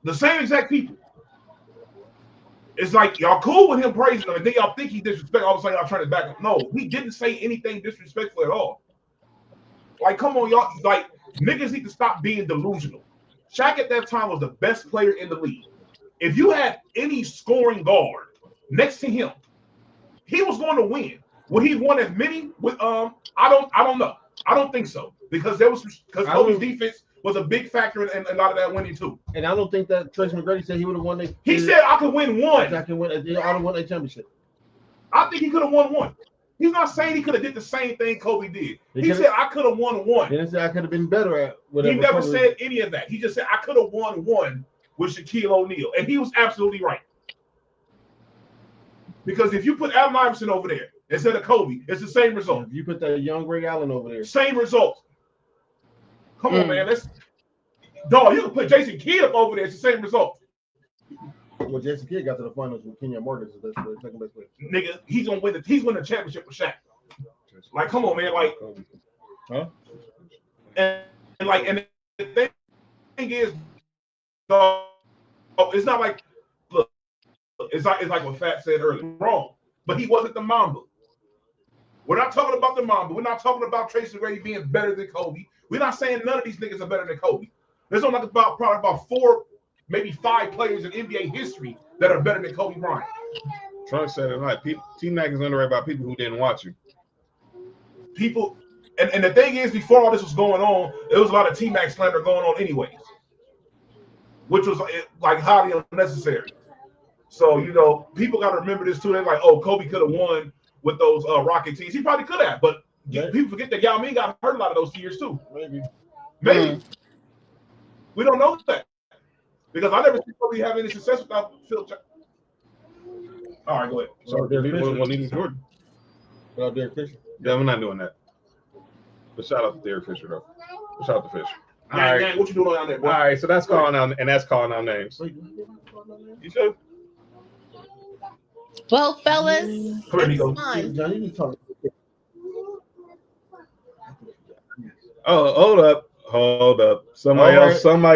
The same exact people. It's like y'all cool with him praising him, and then y'all think he disrespectful. All of a sudden, y'all trying to back him. No, he didn't say anything disrespectful at all. Like, come on, y'all. Like, niggas need to stop being delusional. Shaq at that time was the best player in the league. If you had any scoring guard next to him, he was going to win. Would he won as many? With I don't know. I don't think so because Kobe's defense was a big factor in a lot of that winning too. And I don't think that Tracy McGrady said he would have won. He said I could win one. I can win. I would won a championship. I think he could have won one. He's not saying he could have did the same thing Kobe did. He said I could have won one. He didn't say I could have been better at whatever. He never said any of that. He just said I could have won one with Shaquille O'Neal, and he was absolutely right. Because if you put Allen Iverson over there instead of Kobe, it's the same result. If you put that young Ray Allen over there, same result. Come on, man. Dog, you can put Jason Kidd up over there. It's the same result. Well, Jason Kidd got to the finals with Kenya Morgan, so that's the second best player. Nigga, he's gonna win the championship with Shaq. Like, come on, man. Like, huh? And the thing is, dog, it's not like look, it's like what Fat said earlier. Wrong, but he wasn't the Mamba. We're not talking about the Mamba. We're not talking about Tracy McGrady being better than Kobe. We're not saying none of these niggas are better than Kobe. There's only probably about 4, maybe 5 players in NBA history that are better than Kobe Bryant. Trump said it like T-Mac is underrated by people who didn't watch you. People, and the thing is, before all this was going on, there was a lot of T-Mac slander going on anyways, which was like highly unnecessary. So, you know, people got to remember this too. They're like, oh, Kobe could have won with those Rocket teams. He probably could have, but people forget that Yao Ming got hurt a lot of those years too. Maybe. We don't know that because I never seen Kobe have any success without Phil Jackson. All right, go ahead. So we'll need Jordan. Without Derek Fisher. Yeah, we're not doing that. But shout out to Derek Fisher though. Shout out to Fisher. All right, what you doing on there, bro? All right, so that's calling out, and that's calling out names. You should. Well, fellas, it's fun. Oh, hold up. Somebody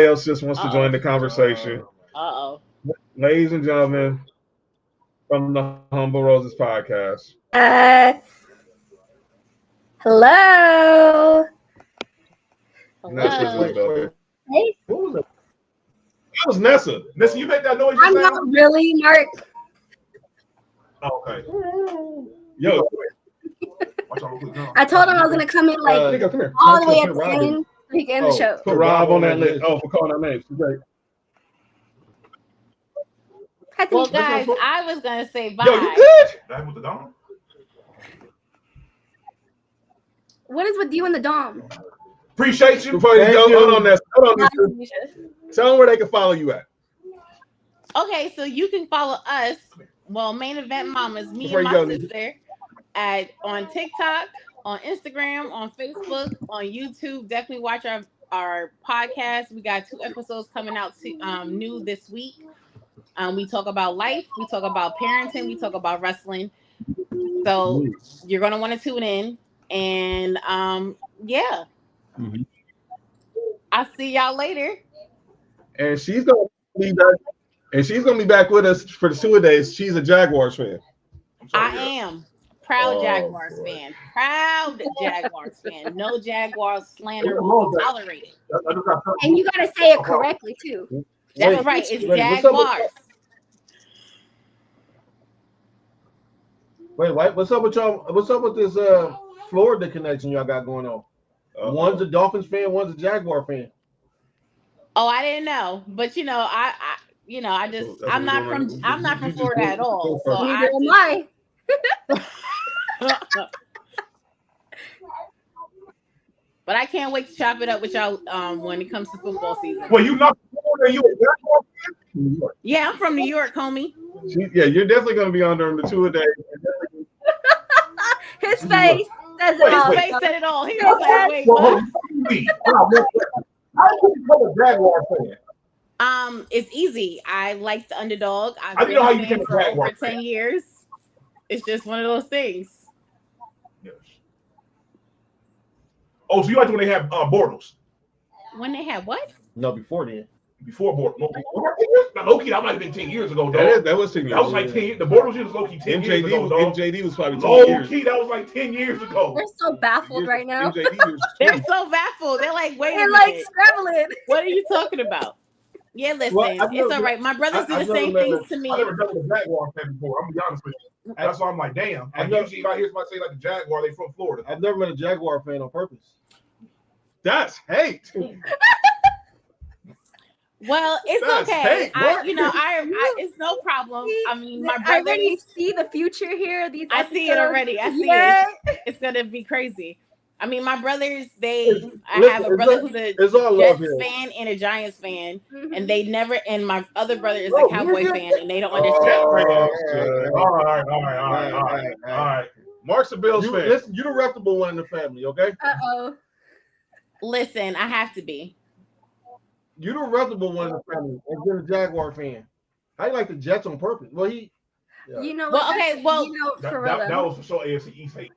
else just wants to join the conversation. Ladies and gentlemen, from the Humble Roses podcast. Hello. Hey. What was it? That was Nessa. Nessa, you make that noise. I'm not really, Mark. Okay. Yo. I told him I was gonna come in like all the way at the end so he can end the show. Put Rob on that list. Oh, for calling our names. Great. Well, guys, I was gonna say bye. Yo, you good? That with the Dom. What is with you and the Dom? Appreciate you. Before you go, hold on, Nessa. Tell them where they can follow you at. Okay, so you can follow us. Well, Main Event Mamas, me and my sister, on TikTok, on Instagram, on Facebook, on YouTube. Definitely watch our podcast. We got 2 episodes coming out new this week. We talk about life, we talk about parenting, we talk about wrestling. So you're gonna want to tune in, and yeah. Mm-hmm. I'll see y'all later. And she's gonna be back. And she's gonna be back with us for the 2 days. She's a Jaguars fan. I am proud Jaguars fan. Proud Jaguars fan. No Jaguars slander will be tolerated. And you gotta say it correctly too. That's right. It's Jaguars. Wait, what's up with y'all? What's up with this Florida connection y'all got going on? One's a Dolphins fan, one's a Jaguar fan. Oh, I didn't know, but you know, I'm not from Florida at all. So neither am I. But I can't wait to chop it up with y'all when it comes to football season. Well, you not from Florida, you a Jaguar fan? Yeah, I'm from New York, homie. Yeah, you're definitely going to be on during the 2 a day. His face says it all. His face said it all. He was like, wait, what? How do you become a Jaguar fan? It's easy. I like the underdog. I I've didn't been know how a you fan became a for Jaguar over fan. 10 years. It's just one of those things. Yes. Oh, so you like when they have Bortles? When they had what? No, before then. Before Bortles. Now, low-key, that might have been 10 years ago, dog. That was 10 years. That was like 10 years. The Bortles years was low-key 10 years ago, dog. MJD was probably 10 years. Low-key, that was like 10 years ago. They're so baffled right now. They're so baffled. They're like, wait a They're minute. like scrambling. What are you talking about? Yeah, listen, it's all right. My brothers do the same things to me. I never dealt with a Jaguar fan before. I'm gonna be honest with you. That's why I'm like, damn. Usually, if I hear somebody say like a Jaguar, they from Florida. I've never been a Jaguar fan on purpose. That's hate. Well, it's That's okay. hate. It's no problem. I mean, my I brothers. already see the future here. I see it already. I see it. It's gonna be crazy. I mean, my brothers, I have a brother who's a Jets fan and a Giants fan, and they never, and my other brother is a Cowboy fan, and they don't understand. All right. Mark's a Bills fan. Listen, you're the reputable one in the family, okay? Uh-oh. Listen, I have to be. You're the reputable one in the family, and you're a Jaguar fan. How you like the Jets on purpose? Well, you know. Well, okay. Well, that was for sure AFC East hate.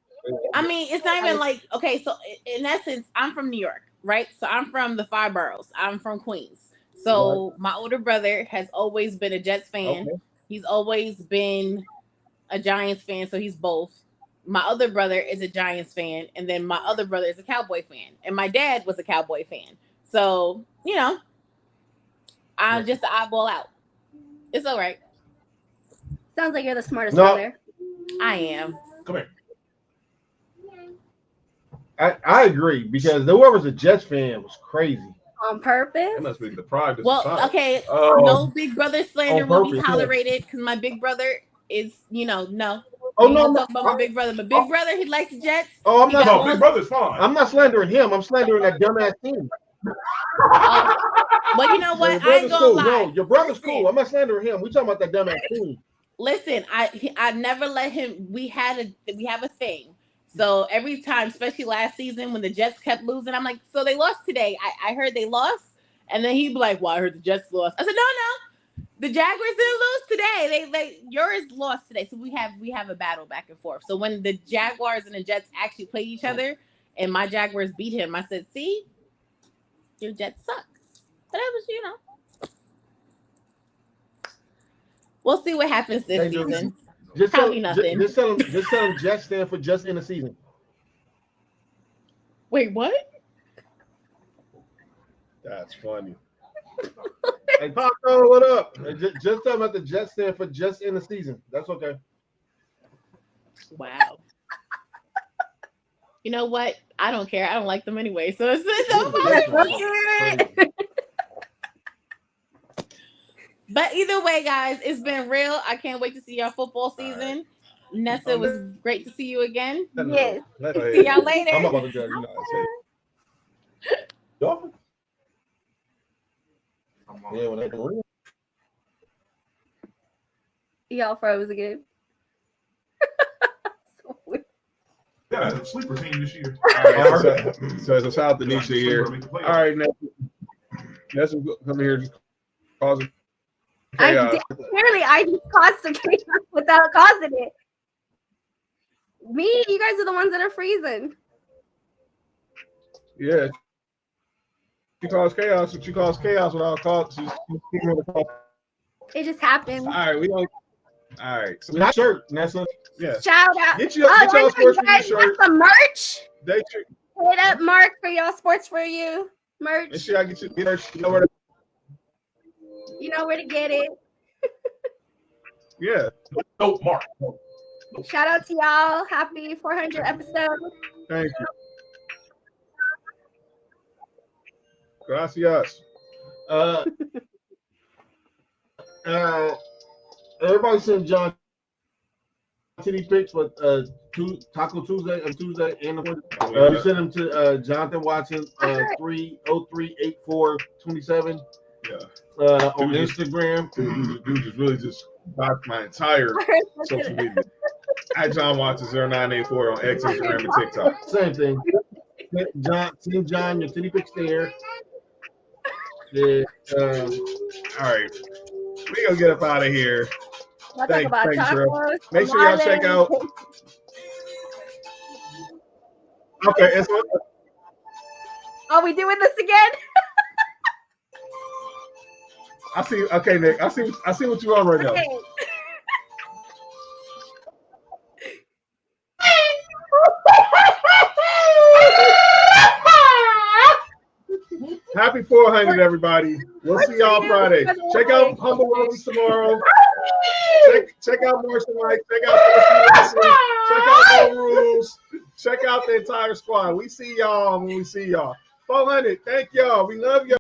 I mean, it's not even like, okay, so in essence, I'm from New York, right? So I'm from the 5 boroughs. I'm from Queens. So my older brother has always been a Jets fan. Okay. He's always been a Giants fan, so he's both. My other brother is a Giants fan, and then my other brother is a Cowboy fan. And my dad was a Cowboy fan. So, I'm just the oddball out. It's all right. Sounds like you're the smartest one there. I am. Come here. I agree, because whoever's a Jets fan was crazy. On purpose? That must be deprived. Well, okay. No big brother slander will be tolerated because my big brother is, no. Oh, no, talk about my big brother. My big brother, he likes the Jets. Oh, I'm not. Big brother's fine. I'm not slandering him. I'm slandering that dumbass team. Well, you know what? I ain't gonna lie. No, your brother's cool. I'm not slandering him. We talking about that dumbass team. Listen, I never let him. We have a thing. So every time, especially last season when the Jets kept losing, I'm like, so they lost today. I heard they lost, and then he'd be like, well, I heard the Jets lost. I said, no, the Jaguars didn't lose today. Yours lost today. So we have a battle back and forth. So when the Jaguars and the Jets actually played each other, and my Jaguars beat him, I said, see, your Jets suck. But that was, we'll see what happens this season. Probably nothing. Just tell them Jets stand for just in the season. Wait, what? That's funny. Hey, Paco, what up? Just tell them that the Jets stand for just in the season. That's okay. Wow. You know what? I don't care. I don't like them anyway. So it's no problem. But either way, guys, it's been real. I can't wait to see y'all football season. Right. Nessa, it was great to see you again. Yes. See y'all later. I'm about to judge you. Dolphins. Yeah, when they do it. Y'all froze again. So weird. Yeah, it's a sleeper team this year. All right, so it's a South Denisha here. All right, Nessa, come here. Just causing chaos. I just caused some chaos without causing it. Me, you guys are the ones that are freezing. Yeah. She caused chaos, but she caused chaos without cause. It just happened. All right, we don't. All right, so not shirt, Nessa. Yeah. Shout out. Get y'all Sports4U shirt. Some merch. Hit up Mark for y'all Sports4U merch. Make sure I get you merch. You know where to get it. Yeah. Oh, Mark. Shout out to y'all. Happy 400 episode. Thank you. Gracias. Everybody send John titty pics with Taco Tuesday and Tuesday and we send them to Jonathan Watson 3038427. Yeah. On Instagram. Dude just really just blocked my entire social media. At John Watson 0984 on X, Instagram, and TikTok. Same thing. St. John, your city picks there. Yeah. All right. We gonna get up out of here. Thanks, Trill. Make sure y'all check out. Okay, it's Are we doing this again? I see. Okay, Nick. I see what you are right now. Happy 400, everybody. We'll see y'all Friday. Check out Humble Rose tomorrow. Check out Martian Life. Check out No Rules. Check out the entire squad. We see y'all when we see y'all. 400. Thank y'all. We love y'all.